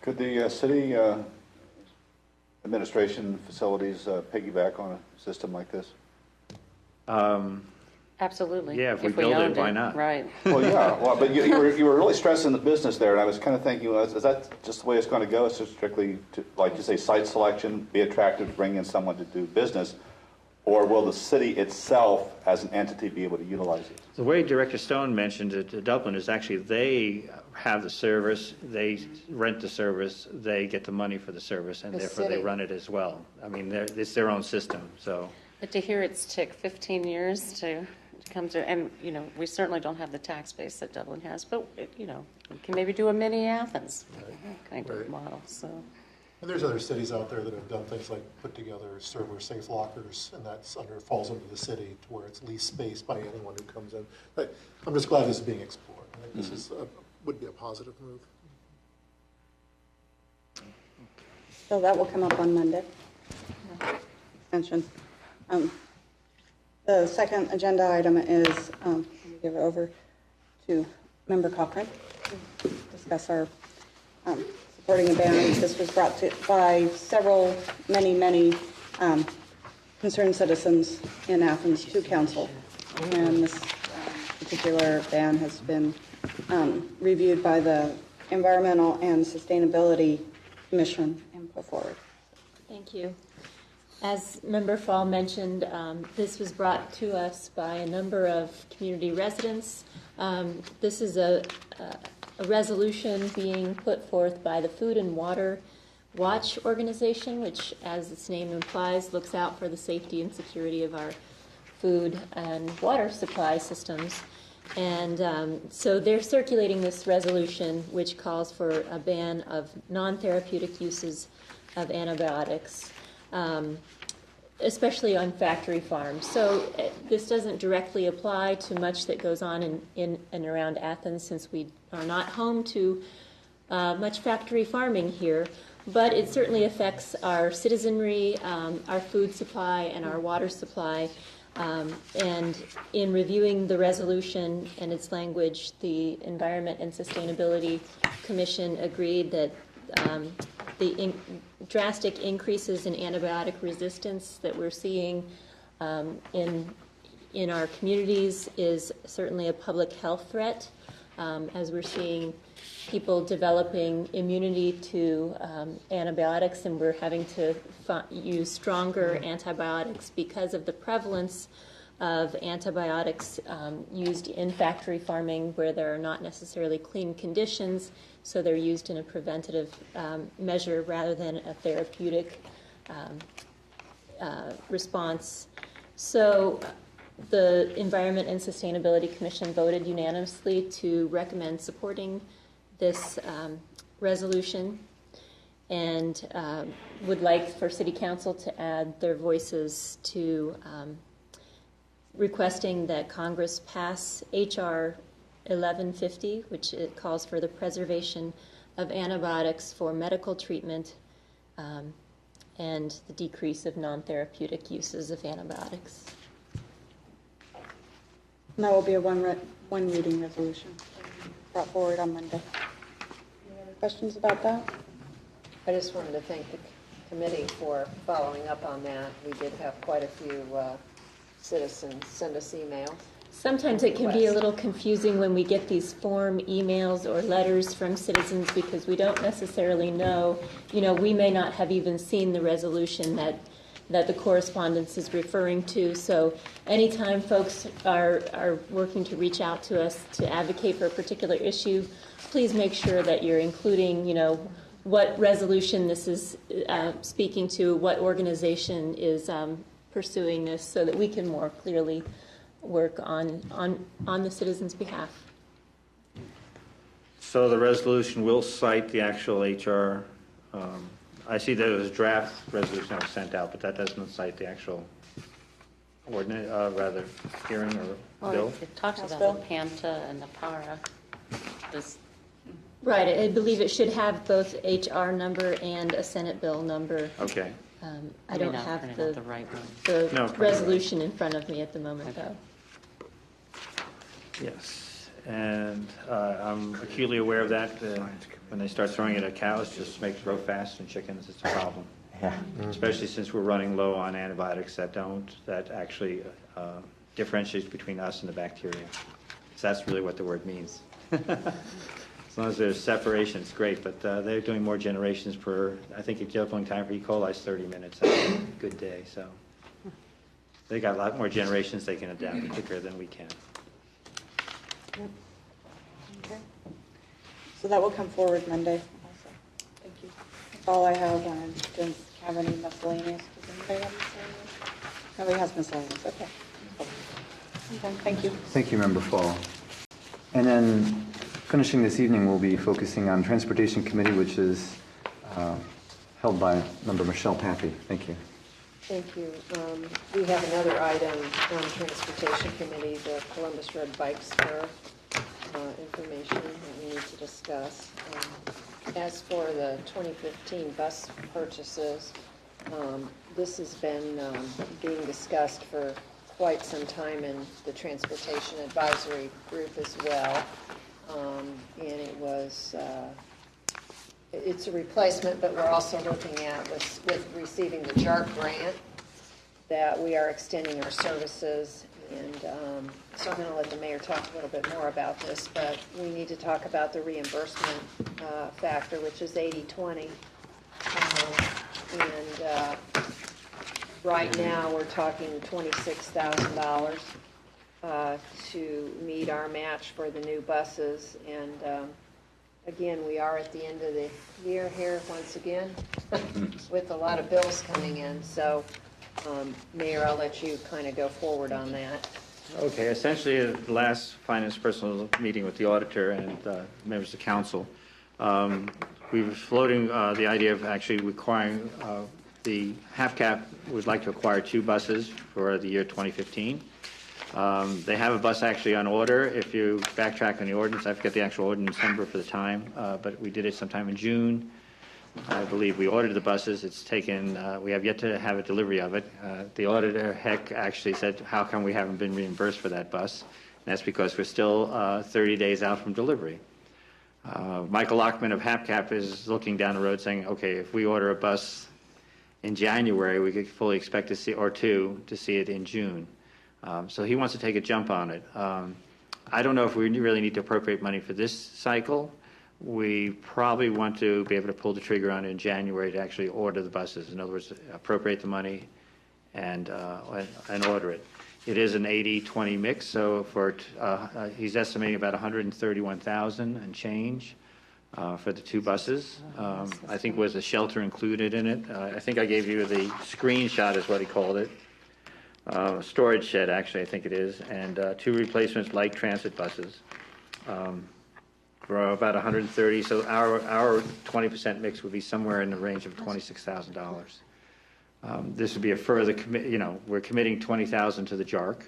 Could the city administration facilities piggyback on a system like this? Absolutely. Yeah, if we build it, owned why not? Right. Well, yeah, but you were really stressing the business there, and I was kind of thinking, is that just the way it's going to go? It's just strictly, like you say, site selection, be attractive to bring in someone to do business, or will the city itself as an entity be able to utilize it? The way Director Stone mentioned it to Dublin is actually they have the service, they rent the service, they get the money for the service, and therefore they run it as well. I mean, it's their own system, so. But to hear it's took 15 years to come to, and, we certainly don't have the tax base that Dublin has, but, we can maybe do a mini Athens kind of model, so. And there's other cities out there that have done things like put together server safe lockers, and that's falls under the city to where it's leased space by anyone who comes in. But I'm just glad this is being explored. I think this is would be a positive move. So that will come up on Monday. Extension. The second agenda item is, let me give it over to Member Cochran to discuss our supporting a ban. This was brought to by many concerned citizens in Athens to council. And this particular ban has been reviewed by the Environmental and Sustainability Commission and put forward. Thank you. As Member Fall mentioned, this was brought to us by a number of community residents. This is a resolution being put forth by the Food and Water Watch organization, which, as its name implies, looks out for the safety and security of our food and water supply systems. And so they're circulating this resolution, which calls for a ban of non-therapeutic uses of antibiotics, especially on factory farms. So this doesn't directly apply to much that goes on in and around Athens, since we are not home to much factory farming here, but it certainly affects our citizenry, our food supply, and our water supply. And in reviewing the resolution and its language, the Environment and Sustainability Commission agreed that the drastic increases in antibiotic resistance that we're seeing in our communities is certainly a public health threat, as we're seeing people developing immunity to antibiotics, and we're having to use stronger antibiotics because of the prevalence of antibiotics used in factory farming where there are not necessarily clean conditions, so they're used in a preventative measure rather than a therapeutic response. So the Environment and Sustainability Commission voted unanimously to recommend supporting this resolution, and would like for City Council to add their voices to requesting that Congress pass H.R. 1150, which it calls for the preservation of antibiotics for medical treatment and the decrease of non-therapeutic uses of antibiotics. And that will be a one reading resolution brought forward on Monday. Any other questions about that? I just wanted to thank the committee for following up on that. We did have quite a few citizens send us emails. Sometimes it can be a little confusing when we get these form emails or letters from citizens because we don't necessarily know, we may not have even seen the resolution that the correspondence is referring to. So anytime folks are working to reach out to us to advocate for a particular issue, please make sure that you're including, what resolution this is speaking to, what organization is pursuing this, so that we can more clearly work on the citizens' behalf. So the resolution will cite the actual HR. I see that it was a draft resolution that was sent out, but that doesn't cite the actual ordinance, hearing or bill. It talks about the PAMTA and the PARA. Right, I believe it should have both HR number and a Senate bill number. Okay. I don't have the right one. The resolution in front of me at the moment, though. Yes, and I'm acutely aware of that. When they start throwing it at cows, just make it grow fast, and chickens, it's a problem. Yeah. Especially since we're running low on antibiotics that actually differentiates between us and the bacteria. So that's really what the word means. As long as there's separation, it's great, but they're doing more generations per, I think the developing time for E. coli is 30 minutes. That's a good day, so. They got a lot more generations they can adapt quicker than we can. Yep. Okay. So that will come forward Monday also. Thank you. That's all I have. I don't have any miscellaneous. Does anybody have miscellaneous? Nobody has miscellaneous. Okay. Okay. Thank you. Thank you, Member Fall. And then finishing this evening, we'll be focusing on Transportation Committee, which is held held by Member Michelle Pappy. Thank you. Thank you. We have another item on Transportation Committee, the Columbus Road Bike Spur information that we need to discuss. As for the 2015 bus purchases, this has been being discussed for quite some time in the Transportation Advisory Group as well. And it was, it's a replacement, but we're also looking at with receiving the JARC grant that we are extending our services. And so I'm going to let the mayor talk a little bit more about this, but we need to talk about the reimbursement factor, which is 80/20. And right now, we're talking $26,000 to meet our match for the new buses. And again, we are at the end of the year here once again with a lot of bills coming in. So, Mayor, I'll let you kind of go forward on that. Okay, essentially, the last finance personal meeting with the auditor and members of council, we were floating the idea of actually requiring the HAPCAP would like to acquire 2 buses for the year 2015. They have a bus actually on order. If you backtrack on the ordinance, I forget the actual ordinance number for the time, but we did it sometime in June. I believe we ordered the buses. It's taken, we have yet to have a delivery of it. The auditor, Heck, actually said, how come we haven't been reimbursed for that bus? And that's because we're still 30 days out from delivery. Michael Lockman of HAPCAP is looking down the road saying, okay, if we order a bus in January, we could fully expect to see, or 2, to see it in June. So he wants to take a jump on it. I don't know if we really need to appropriate money for this cycle. We probably want to be able to pull the trigger on it in January to actually order the buses. In other words, appropriate the money and order it. It is an 80/20 mix, so for he's estimating about $131,000 and change for the 2 buses. I think was a shelter included in it. I think I gave you the screenshot is what he called it. Storage shed, actually, I think it is, and 2 replacements light transit buses. For about 130, so our 20% mix would be somewhere in the range of $26,000. This would be a further we're committing $20,000 to the JARC.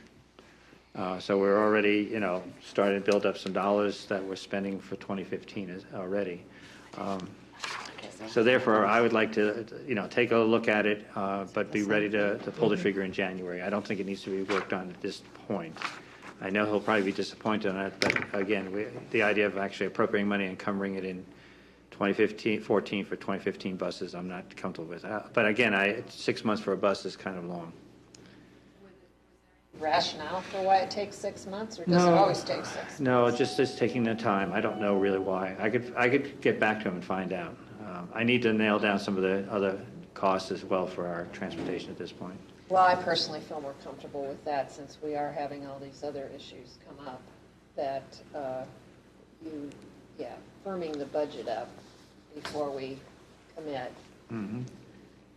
So we're already, starting to build up some dollars that we're spending for 2015 already. So therefore, I would like to, take a look at it, but be ready to pull the trigger in January. I don't think it needs to be worked on at this point. I know he'll probably be disappointed on it, but again, the idea of actually appropriating money and encumbering it in 2014 for 2015 buses, I'm not comfortable with. But again, 6 months for a bus is kind of long. Rationale for why it takes 6 months, or does it always take 6 months? No, just taking the time. I don't know really why. I could get back to him and find out. I need to nail down some of the other costs as well for our transportation at this point. Well, I personally feel more comfortable with that since we are having all these other issues come up, that firming the budget up before we commit. Mm-hmm.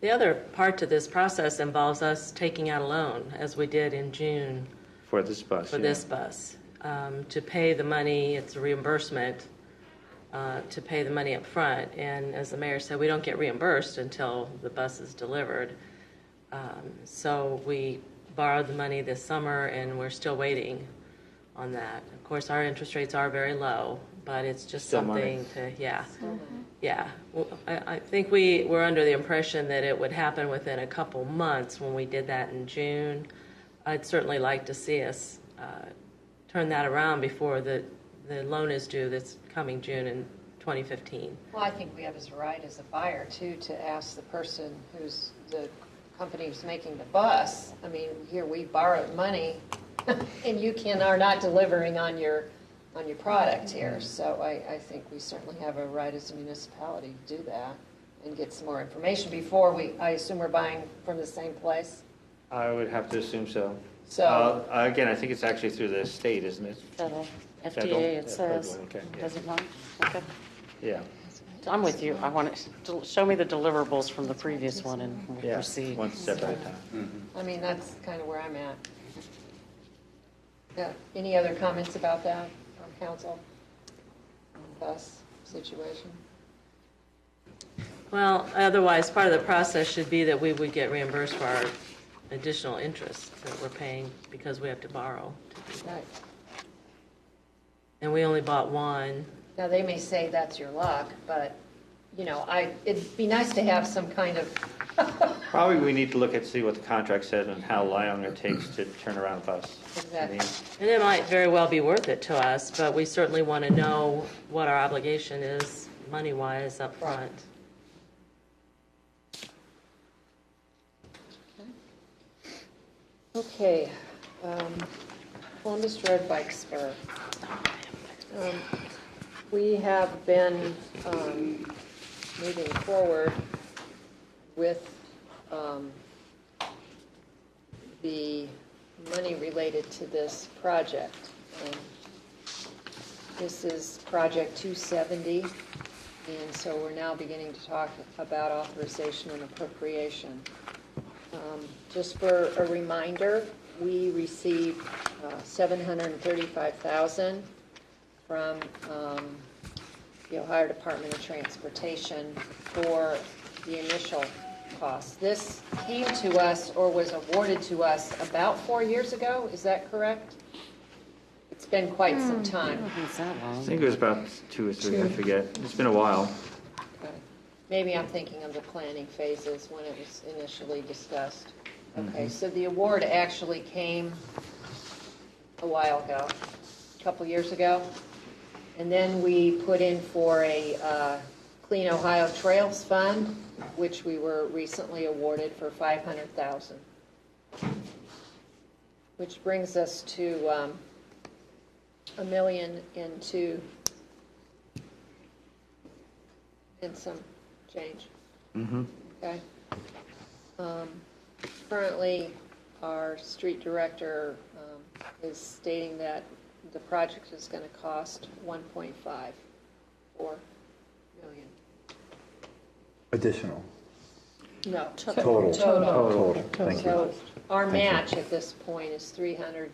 The other part to this process involves us taking out a loan, as we did in June. For this bus. For this bus. To pay the money, it's a reimbursement, to pay the money up front. And as the mayor said, we don't get reimbursed until the bus is delivered. So we borrowed the money this summer, and we're still waiting on that. Of course, our interest rates are very low, but it's just Still something money. Well, I think we were under the impression that it would happen within a couple months when we did that in June. I'd certainly like to see us turn that around before the loan is due this coming June in 2015. Well, I think we have as a right as a buyer, too, to ask the person who's the company who's making the bus. I mean, here we borrowed money, and you are not delivering on your product here. So I think we certainly have a right as a municipality to do that and get some more information before I assume we're buying from the same place. I would have to assume so. So again, I think it's actually through the state, isn't it? Federal, Federal? FDA, it says. Okay, yeah. Does it not? Okay. Yeah. I'm with you. I want to show me the deliverables from the previous one and we'll Yeah, proceed. one step at a time. I mean, that's kind of where I'm at. Yeah. Any other comments about that from council on the bus situation? Well, otherwise, part of the process should be that we would get reimbursed for our additional interest that we're paying because we have to borrow to do that. Right. And we only bought one. Now, they may say that's your luck, but, you know, it'd be nice to have some kind of, Probably we need to look at, see what the contract says and how long it takes to turn around with us. Exactly. And it might very well be worth it to us, but we certainly want to know what our obligation is money-wise up front. okay. Columbus Road Bike Spur. We have been moving forward with the money related to this project. This is Project 270, and so we're now beginning to talk about authorization and appropriation. Just for a reminder, we received $735,000 from the Ohio Department of Transportation for the initial cost. This came to us or was awarded to us about 4 years ago. Is that correct? It's been quite some time. I think it was about 2 or 3, I forget. It's been a while. Okay. Maybe I'm thinking of the planning phases when it was initially discussed. Okay, so the award actually came a while ago, a couple years ago. And then we put in for a Clean Ohio Trails Fund, which we were recently awarded for $500,000. Which brings us to $1 million and some change. Okay. Currently, our street director is stating that the project is going to cost $1.54 million. Additional. No. Total. Total. Thank you. So our Thank you. match at this point is $305,000.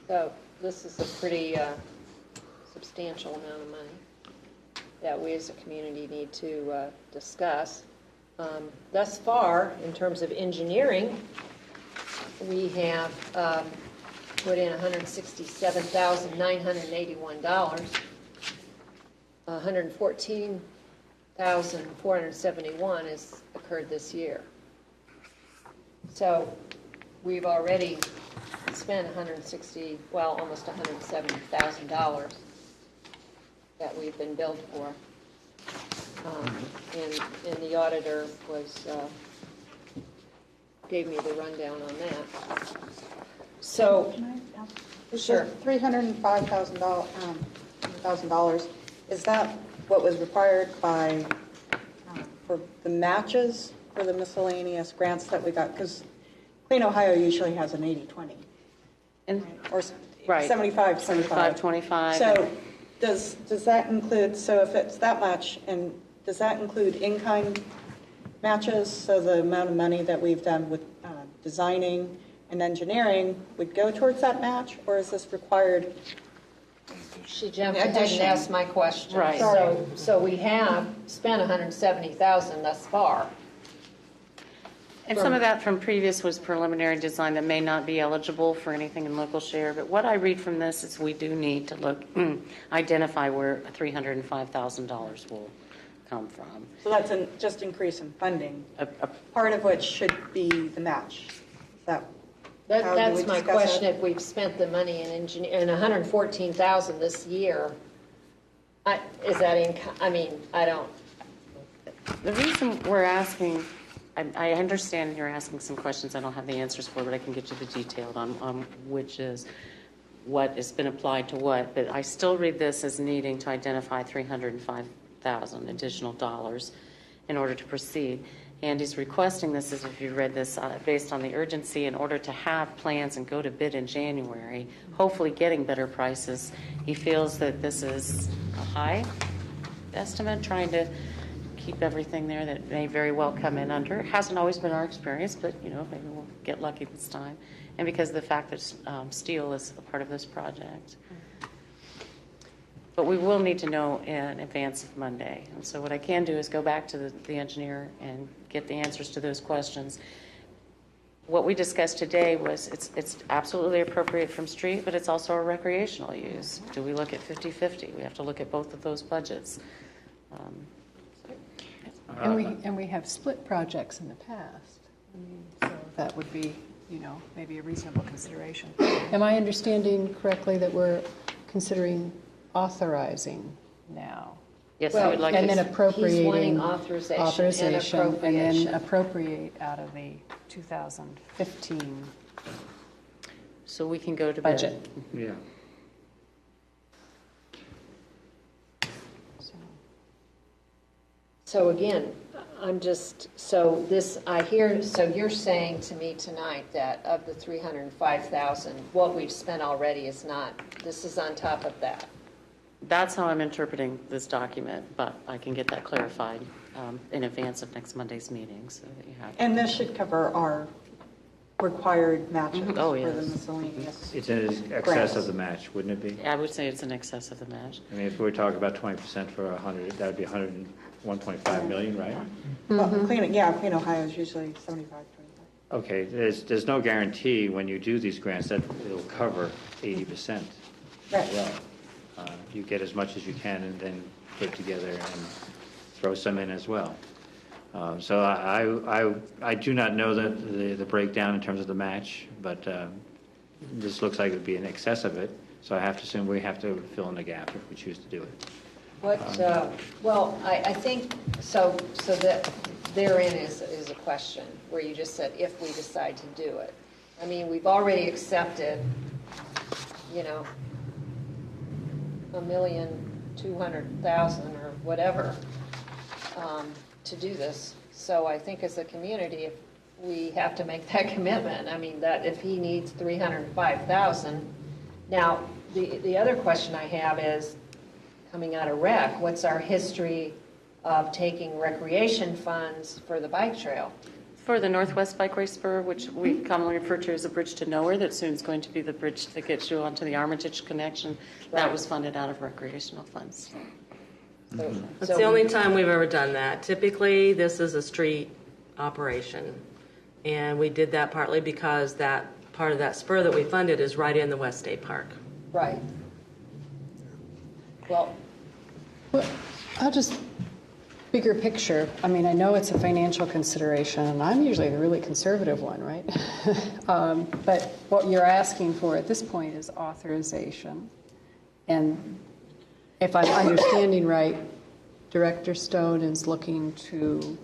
So this is a pretty substantial amount of money that we as a community need to discuss. Thus far, in terms of engineering, we have put in $167,981. $114,471 has occurred this year. So we've already spent almost $170,000 that we've been billed for. And the auditor gave me the rundown on that. So, sure. $305,000, is that what was required by, for the matches for the miscellaneous grants that we got? Because Clean Ohio usually has an 80-20. Or Right. 75-25. So does that include, so if it's that much, and does that include in-kind matches? So the amount of money that we've done with designing and engineering would go towards that match, or is this required? She jumped ahead and asked my question. Right. So we have spent $170,000 thus far. And some of that from previous was preliminary design that may not be eligible for anything in local share. But what I read from this is we do need to look, identify where $305,000 will come from. So that's just increase in funding, part of which should be the match. That's my question. If we've spent the money in engineering, and $114,000 this year, is that I don't. The reason we're asking, I understand you're asking some questions I don't have the answers for, but I can get you the detailed on which is what has been applied to what. But I still read this as needing to identify $305,000 additional dollars in order to proceed. And he's requesting this, as if you read this, based on the urgency in order to have plans and go to bid in January, hopefully getting better prices. He feels that this is a high estimate, trying to keep everything there that may very well come in under. It hasn't always been our experience, but maybe we'll get lucky this time. And because of the fact that steel is a part of this project. But we will need to know in advance of Monday. And so what I can do is go back to the engineer and get the answers to those questions. What we discussed today was it's absolutely appropriate from street, but it's also a recreational use. Do we look at 50/50? We have to look at both of those budgets. And we have split projects in the past. I mean, so that would be, maybe a reasonable consideration. Am I understanding correctly that we're considering authorizing now? Yes, I would like and to. then appropriating. He's wanting authorization and and then appropriation. appropriate out of the 2015 So we can go to budget. bid. Yeah. So again, so you're saying to me tonight that of the 305,000, what we've spent already is not, this is on top of that. That's how I'm interpreting this document, but I can get that clarified in advance of next Monday's meeting so that you have. And this should cover our required matches Oh, for yes. the miscellaneous. It's in excess of the match, wouldn't it be? I would say it's in excess of the match. I mean, if we were talking about 20% for 100, that would be 101.5 million, right? Well, Clean Ohio is usually 75, 25. Okay, there's no guarantee when you do these grants that it'll cover 80% Right. as well. You get as much as you can and then put it together and throw some in as well. So I do not know the breakdown in terms of the match, but this looks like it would be in excess of it. So I have to assume we have to fill in the gap if we choose to do it. Well, I think, so that therein is a question where you just said, if we decide to do it. I mean, we've already accepted, $1,200,000 or whatever to do this. So I think as a community, if we have to make that commitment, I mean, that if he needs 305,000. Now, the other question I have is, coming out of rec, what's our history of taking recreation funds for the bike trail? For the Northwest Bikeway Spur, which we commonly refer to as a bridge to nowhere, that soon is going to be the bridge that gets you onto the Armitage connection, that was funded out of recreational funds. That's the only time we've ever done that. Typically, this is a street operation. And we did that partly because that part of that spur that we funded is right in the West State Park. Right. Well, I'll just, bigger picture, I mean, I know it's a financial consideration, and I'm usually the really conservative one, right? But what you're asking for at this point is authorization. And if I'm understanding right, Director Stone is looking to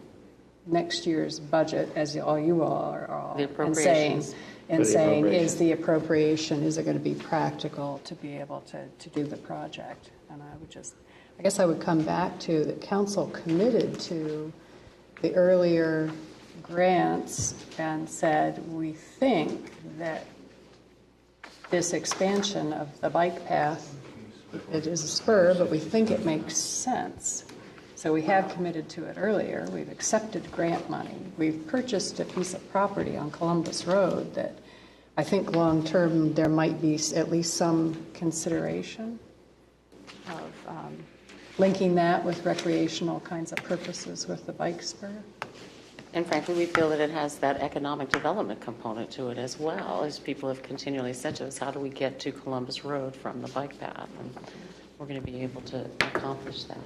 next year's budget, as all you all are all, The and saying, appropriations. is the appropriation, is it going to be practical to be able to do the project? And I guess I would come back to the council committed to the earlier grants and said, we think that this expansion of the bike path, it is a spur, but we think it makes sense. So we have committed to it earlier. We've accepted grant money. We've purchased a piece of property on Columbus Road that I think long-term there might be at least some consideration of linking that with recreational kinds of purposes with the bike spur. And frankly, we feel that it has that economic development component to it as well, as people have continually said to us, how do we get to Columbus Road from the bike path? And we're going to be able to accomplish that.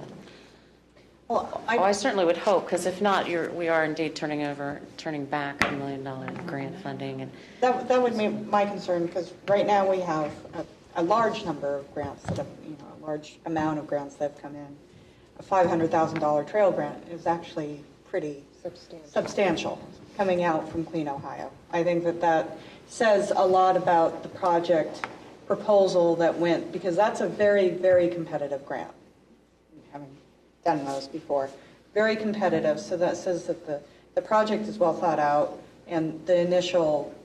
Well, I certainly would hope, because if not, we are indeed turning back $1 million grant funding. And that would be my concern, because right now we have a large number of grants that have, a large amount of grants that have come in. A $500,000 trail grant is actually pretty substantial coming out from Clean Ohio. I think that says a lot about the project proposal that went, because that's a very, very competitive grant. Having done those before, very competitive. So that says that the project is well thought out, and the initial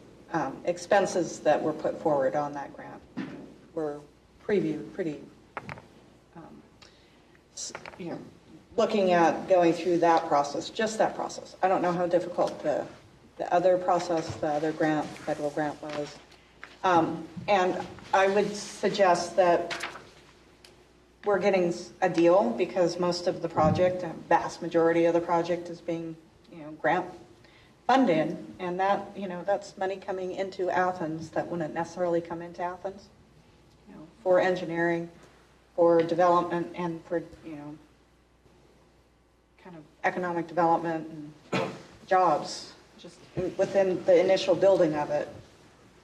expenses that were put forward on that grant were previewed pretty, looking at going through that process, just that process. I don't know how difficult the other process, the other grant, federal grant was. And I would suggest that we're getting a deal because most of the project, a vast majority of the project is being, grant funded. And that, that's money coming into Athens that wouldn't necessarily come into Athens, for engineering, for development, and for, kind of economic development and jobs, just within the initial building of it.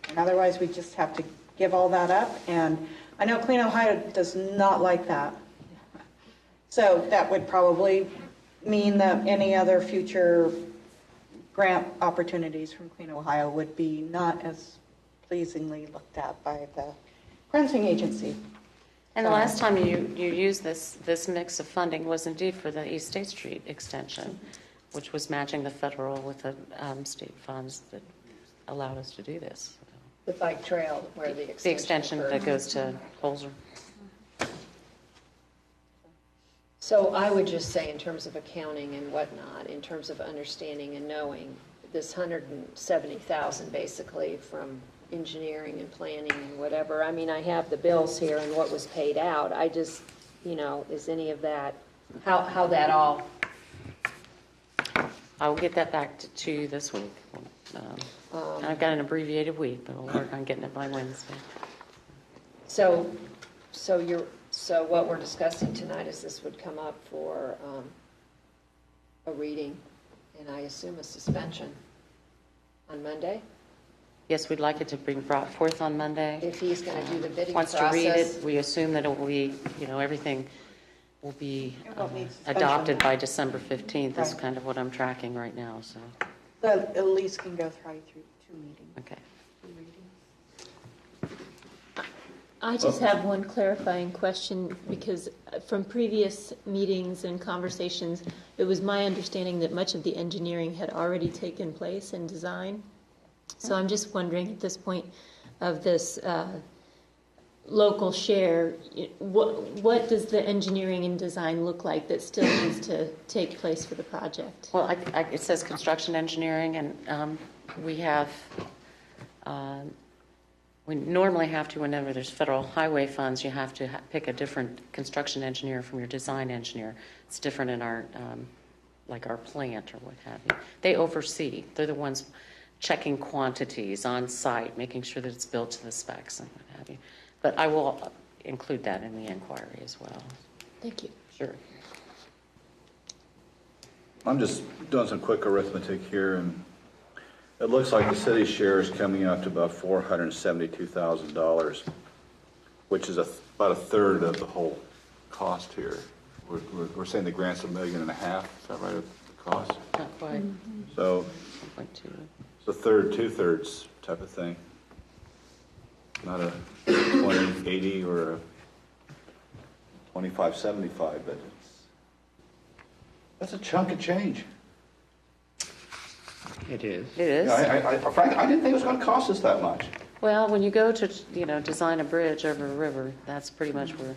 And otherwise, we just have to give all that up. And I know Clean Ohio does not like that. So that would probably mean that any other future grant opportunities from Clean Ohio would be not as pleasingly looked at by the granting agency. And the last time you used this mix of funding was indeed for the East State Street extension, which was matching the federal with the state funds that allowed us to do this. The bike trail where the extension. The extension that goes to Holzer. So I would just say, in terms of accounting and whatnot, in terms of understanding and knowing, this 170,000 basically from engineering and planning and whatever. I mean, I have the bills here and what was paid out. I just, is any of that, how that all? I will get that back to you this week. I've got an abbreviated week, but we'll work on getting it by Wednesday. So what we're discussing tonight is this would come up for a reading, and I assume a suspension on Monday? Yes, we'd like it to be brought forth on Monday. If he's going to do the bidding Wants process. to read it, we assume that it will be, everything will be won't need suspension. adopted by December 15th is Right. kind of what I'm tracking right now, so, The at least can go through 2 meetings. okay. 2 readings. I just have one clarifying question, because from previous meetings and conversations, it was my understanding that much of the engineering had already taken place in design. So I'm just wondering at this point of this local share, what does the engineering and design look like that still needs to take place for the project? Well, it says construction engineering, and we have, we normally have to, whenever there's federal highway funds, you have to pick a different construction engineer from your design engineer. It's different in our, like our plant or what have you. They oversee. They're the ones checking quantities on site, making sure that it's built to the specs and what have you. But I will include that in the inquiry as well. Thank you. Sure. I'm just doing some quick arithmetic here, and it looks like the city's share is coming out to about $472,000, which is about a third of the whole cost here. We're saying the grant's $1.5 million, is that right, the cost? Not quite. So 1.2. it's a third, 2/3 type of thing. Not a 20/80 or a 25/75, but that's a chunk of change. It is. It is. Yeah, frankly, I didn't think it was going to cost us that much. Well, when you go to, design a bridge over a river, that's pretty much where.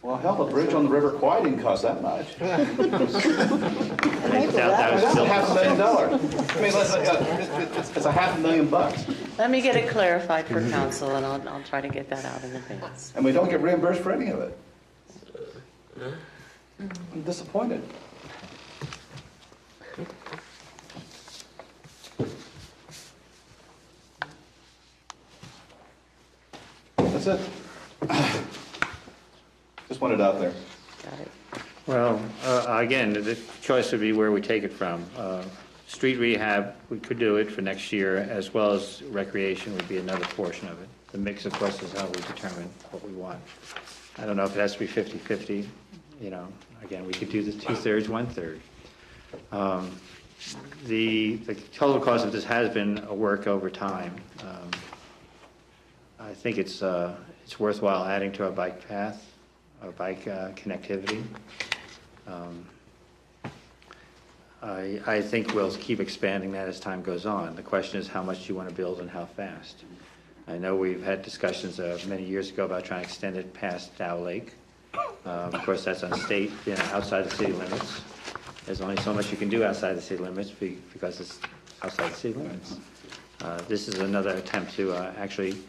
Well, hell, the bridge on the River Kwai didn't cost that much. I doubt that was That's built. $500,000. I mean, it's a $500,000. Let me get it clarified for council, and I'll try to get that out in advance. And we don't get reimbursed for any of it. I'm disappointed. That's it. Just wanted it out there. Got it. Well, again, the choice would be where we take it from. Street rehab, we could do it for next year, as well as recreation would be another portion of it. The mix, of course, is how we determine what we want. I don't know if it has to be 50/50, again, we could do the 2/3, 1/3. The total cost of this has been a work over time. I think it's worthwhile adding to our bike path, our bike connectivity. I think we'll keep expanding that as time goes on. The question is how much you want to build and how fast. I know we've had discussions many years ago about trying to extend it past Dow Lake. Of course, that's on state, outside the city limits. There's only so much you can do outside the city limits because it's outside the city limits. This is another attempt to actually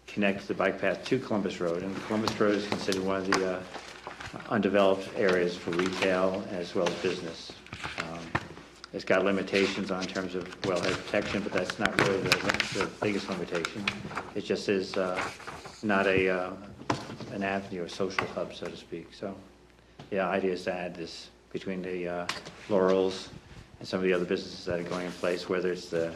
connect the bike path to Columbus Road. And Columbus Road is considered one of the undeveloped areas for retail as well as business. It's got limitations on terms of wellhead protection, but that's not really the biggest limitation. It just is not an avenue, a social hub, so to speak. So the idea is to add this between the Laurels and some of the other businesses that are going in place, whether it's the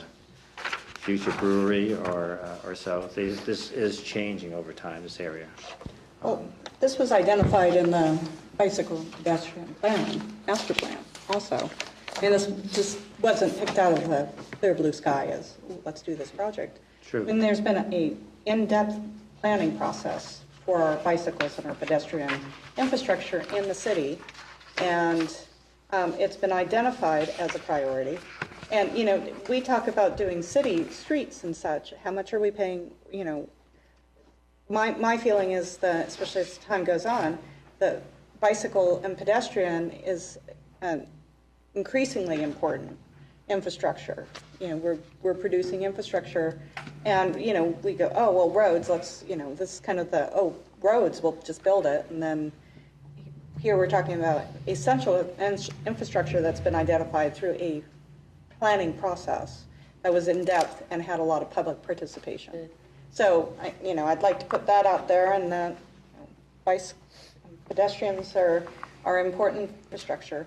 future brewery or so. This is changing over time, this area. Well, this was identified in the bicycle pedestrian plan, master plan also. And this just wasn't picked out of the clear blue sky as, let's do this project. True. And there's been a in-depth planning process for our bicycles and our pedestrian infrastructure in the city. And it's been identified as a priority. And, you know, we talk about doing city streets and such. How much are we paying, you know? My feeling is that, especially as time goes on, that bicycle and pedestrian is increasingly important infrastructure. You know, we're producing infrastructure, and you know, we go, oh well, roads. Let's, you know, this is kind of the roads. We'll just build it, and then here we're talking about essential infrastructure that's been identified through a planning process that was in depth and had a lot of public participation. So, you know, I'd like to put that out there, and that pedestrians are important infrastructure.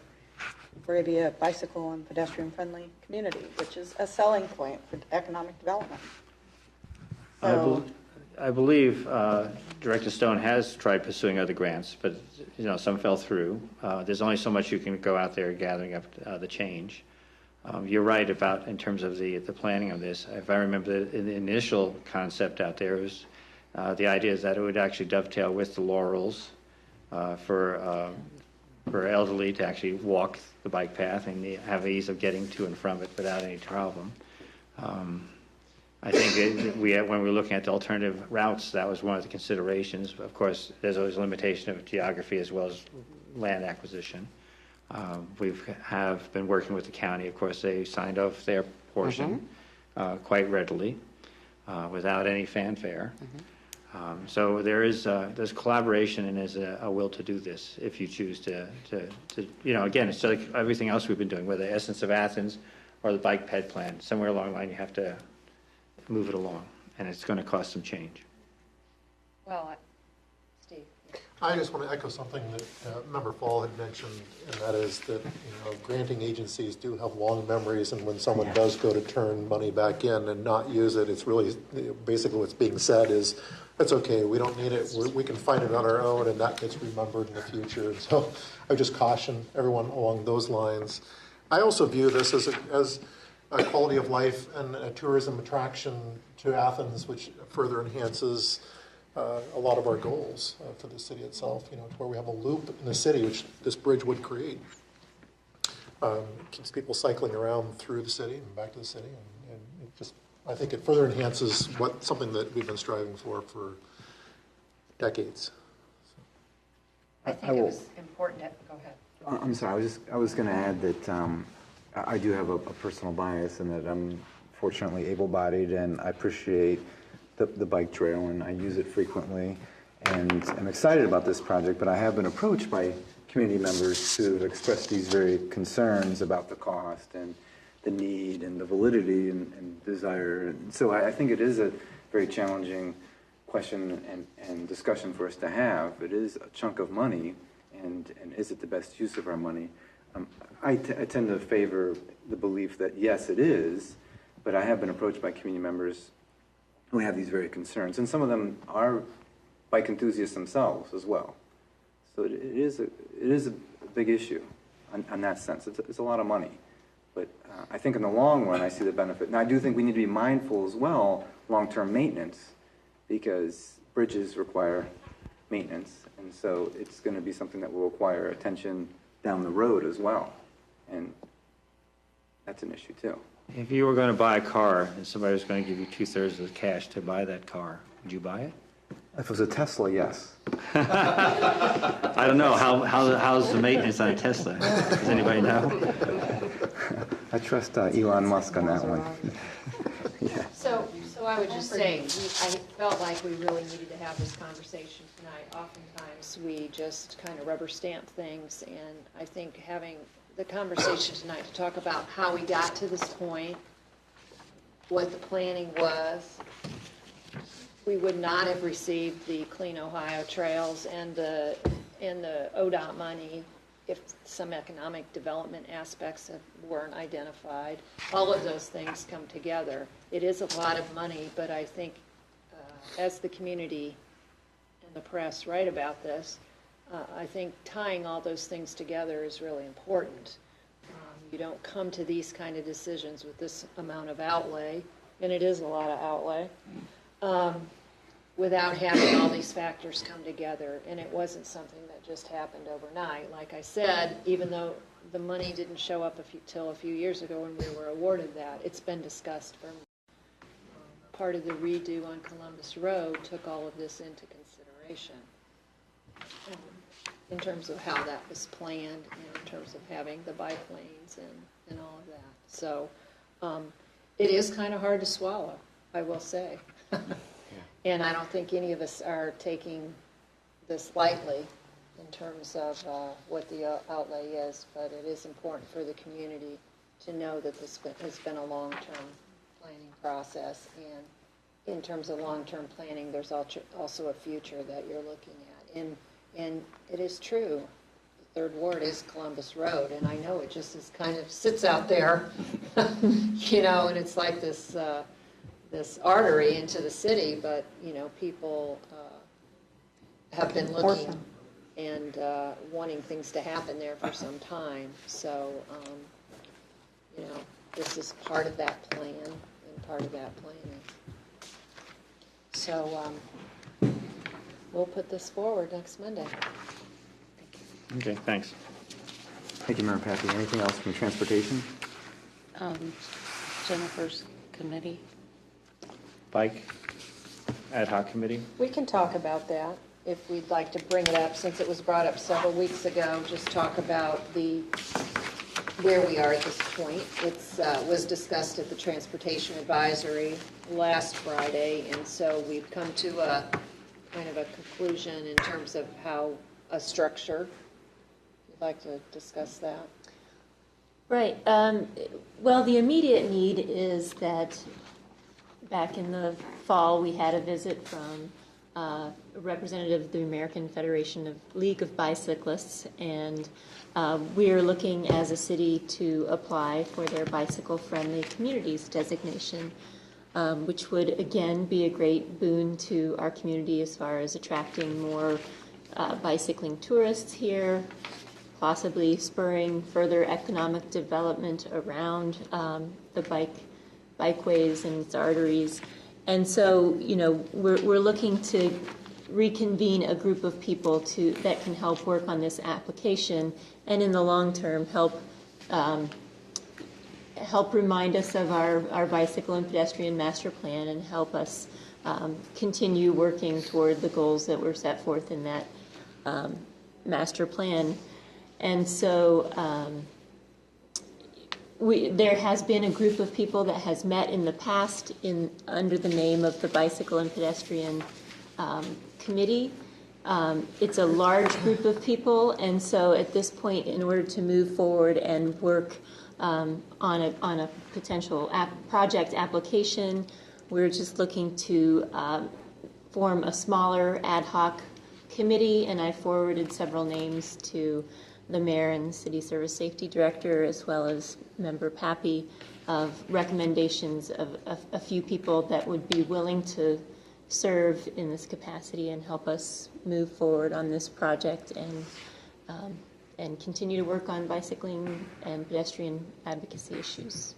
We're going to be a bicycle and pedestrian-friendly community, which is a selling point for economic development. So, I believe Director Stone has tried pursuing other grants, but you know, some fell through. There's only so much you can go out there gathering up the change. You're right about in terms of the planning of this. If I remember, the initial concept out there was the idea is that it would actually dovetail with the Laurels for elderly to actually walk the bike path and have ease of getting to and from it without any problem. I think when we were looking at the alternative routes, that was one of the considerations. Of course, there's always a limitation of geography as well as land acquisition. We have been working with the county. Of course, they signed off their portion quite readily without any fanfare. So there's collaboration and there's a will to do this if you choose to you know, again, it's like everything else we've been doing, whether Essence of Athens or the bike ped plan. Somewhere along the line, you have to move it along, and it's going to cost some change. Well, Steve. I just want to echo something that Member Fall had mentioned, and that is that, you know, granting agencies do have long memories, and when someone does go to turn money back in and not use it, it's really, basically what's being said is, that's okay, we don't need it, we can find it on our own, and that gets remembered in the future. And so I would just caution everyone along those lines. I also view this as a quality of life and a tourism attraction to Athens, which further enhances a lot of our goals for the city itself, you know, to where we have a loop in the city, which this bridge would create. Keeps people cycling around through the city and back to the city, and it just, I think it further enhances something that we've been striving for decades. I think it was important to, go ahead. I'm sorry, I was going to add that I do have a personal bias in that I'm fortunately able-bodied, and I appreciate the bike trail, and I use it frequently, and I'm excited about this project, but I have been approached by community members who have expressed these very concerns about the cost and the need and the validity and desire. And so I think it is a very challenging question and discussion for us to have. It is a chunk of money, and is it the best use of our money? I tend to favor the belief that yes, it is, but I have been approached by community members who have these very concerns, and some of them are bike enthusiasts themselves as well. So it is a big issue on that sense. It's a lot of money, but I think in the long run I see the benefit. Now I do think we need to be mindful as well long-term maintenance, because bridges require maintenance, and so it's going to be something that will require attention down the road as well, and that's an issue too. If you were going to buy a car and somebody was going to give you 2/3 of the cash to buy that car, would you buy it? If it was a Tesla, yes. I don't know. How's the maintenance on a Tesla? Does anybody know? I trust Elon Musk on that one. Yeah. So I would just say, I felt like we really needed to have this conversation tonight. Oftentimes, we just kind of rubber stamp things, and I think having the conversation tonight to talk about how we got to this point, what the planning was, we would not have received the Clean Ohio Trails and the ODOT money if some economic development aspects weren't identified. All of those things come together. It is a lot of money, but I think as the community and the press write about this, I think tying all those things together is really important. You don't come to these kind of decisions with this amount of outlay, and it is a lot of outlay, without having all these factors come together. And it wasn't something that just happened overnight. Like I said, even though the money didn't show up till a few years ago when we were awarded that, it's been discussed for part of the redo on Columbus Road took all of this into consideration in terms of how that was planned and in terms of having the bike lanes and all of that. So it is kind of hard to swallow, I will say. And I don't think any of us are taking this lightly in terms of what the outlay is, but it is important for the community to know that this has been a long-term planning process. And in terms of long-term planning, there's also a future that you're looking at. And it is true, the Third Ward is Columbus Road, and I know it just is kind of sits out there, you know, and it's like this this artery into the city, but, you know, people have been looking and wanting things to happen there for some time. So, you know, this is part of that plan and part of that planning. So we'll put this forward next Monday. Okay, thanks. Thank you, Mayor Pappy. Anything else from transportation? Jennifer's committee. Bike ad hoc committee? We can talk about that if we'd like to bring it up, since it was brought up several weeks ago. Just talk about where we are at this point. It was discussed at the Transportation Advisory last Friday, and so we've come to a kind of a conclusion in terms of how a structure. You'd like to discuss that? Right. Well, the immediate need is that back in the fall, we had a visit from a representative of the American Federation of League of Bicyclists, and we are looking as a city to apply for their bicycle-friendly communities designation, which would, again, be a great boon to our community as far as attracting more bicycling tourists here, possibly spurring further economic development around the bikeways and its arteries. And so, you know, we're looking to reconvene a group of people that can help work on this application, and in the long term help remind us of our bicycle and pedestrian master plan, and help us continue working toward the goals that were set forth in that master plan. And so there has been a group of people that has met in the past under the name of the Bicycle and Pedestrian Committee. It's a large group of people, and so at this point, in order to move forward and work on a potential project application, we're just looking to form a smaller ad hoc committee, and I forwarded several names to the mayor and the city service safety director, as well as member Pappy, of recommendations of a few people that would be willing to serve in this capacity and help us move forward on this project and continue to work on bicycling and pedestrian advocacy issues.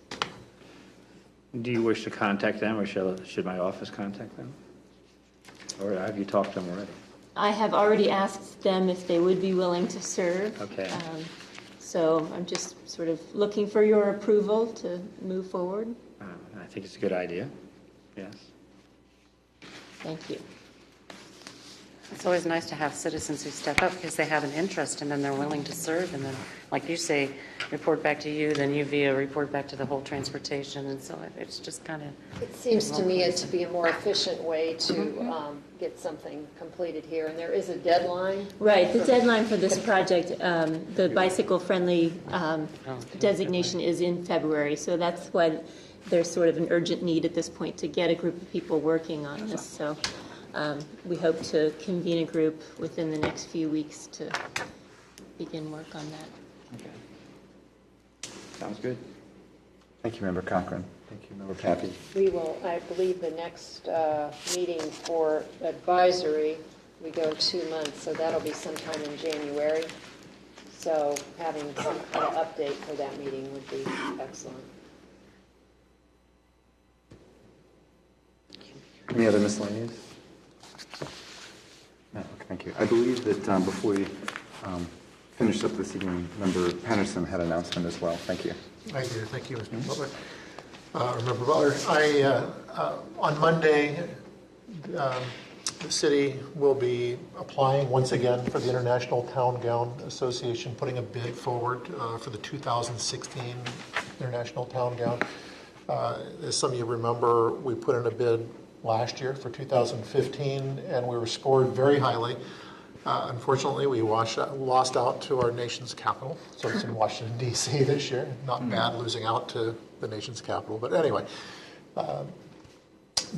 Do you wish to contact them, or should my office contact them? Or have you talked to them already? I have already asked them if they would be willing to serve. Okay. So I'm just sort of looking for your approval to move forward. I think it's a good idea. Yes. Thank you. It's always nice to have citizens who step up because they have an interest and then they're willing to serve. And then, like you say, report back to you, then you via report back to the whole transportation. And so it's just kind of. It seems to me to be a more efficient way to get something completed here. And there is a deadline. Right, the deadline for this project, the bicycle-friendly designation is in February, so that's why there's sort of an urgent need at this point to get a group of people working on this. So we hope to convene a group within the next few weeks to begin work on that. Okay. Sounds good. Thank you, Member Cochran. Thank you, Member Pappy. We will, I believe, the next meeting for advisory, we go 2 months, so that'll be sometime in January. So having some kind of update for that meeting would be excellent. Any other miscellaneous? No, okay, thank you. I believe that before we finish up this evening, Member Patterson had an announcement as well. Thank you. I do. Thank you, Mr. Butler. Member Butler, on Monday, the city will be applying once again for the International Town Gown Association, putting a bid forward for the 2016 International Town Gown. As some of you remember, we put in a bid last year for 2015, and we were scored very highly. Unfortunately, we lost out to our nation's capital, so it's in Washington, D.C. this year. Not bad losing out to the nation's capital, but anyway.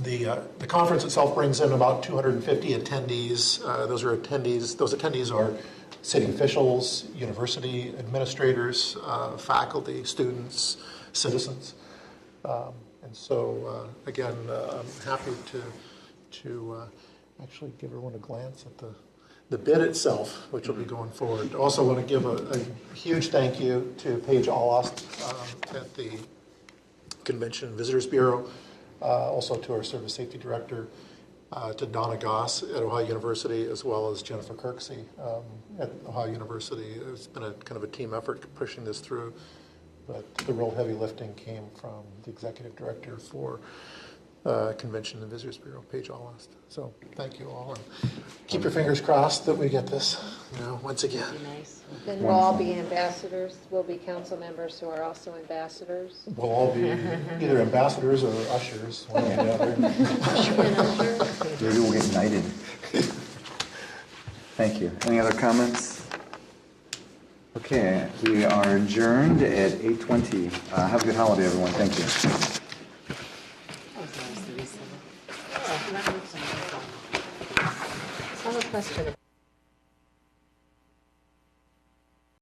The conference itself brings in about 250 attendees. Those attendees are city officials, university administrators, faculty, students, citizens. And so, again, I'm happy to actually give everyone a glance at the bid itself, which will be going forward. Also want to give a huge thank you to Paige Allost at the Convention and Visitors Bureau, also to our Service Safety Director, to Donna Goss at Ohio University, as well as Jennifer Kirksey at Ohio University. It's been a kind of a team effort pushing this through, but the real heavy lifting came from the Executive Director for Convention and Visitors Bureau, Paige Allost. So thank you all, and keep your fingers crossed that we get this, once again. Nice. Then we'll all be ambassadors. We'll be council members who are also ambassadors. We'll all be either ambassadors or ushers, one or the other. Maybe we'll get knighted. Thank you. Any other comments? Okay, we are adjourned at 8:20. Have a good holiday, everyone. Thank you. I have a question.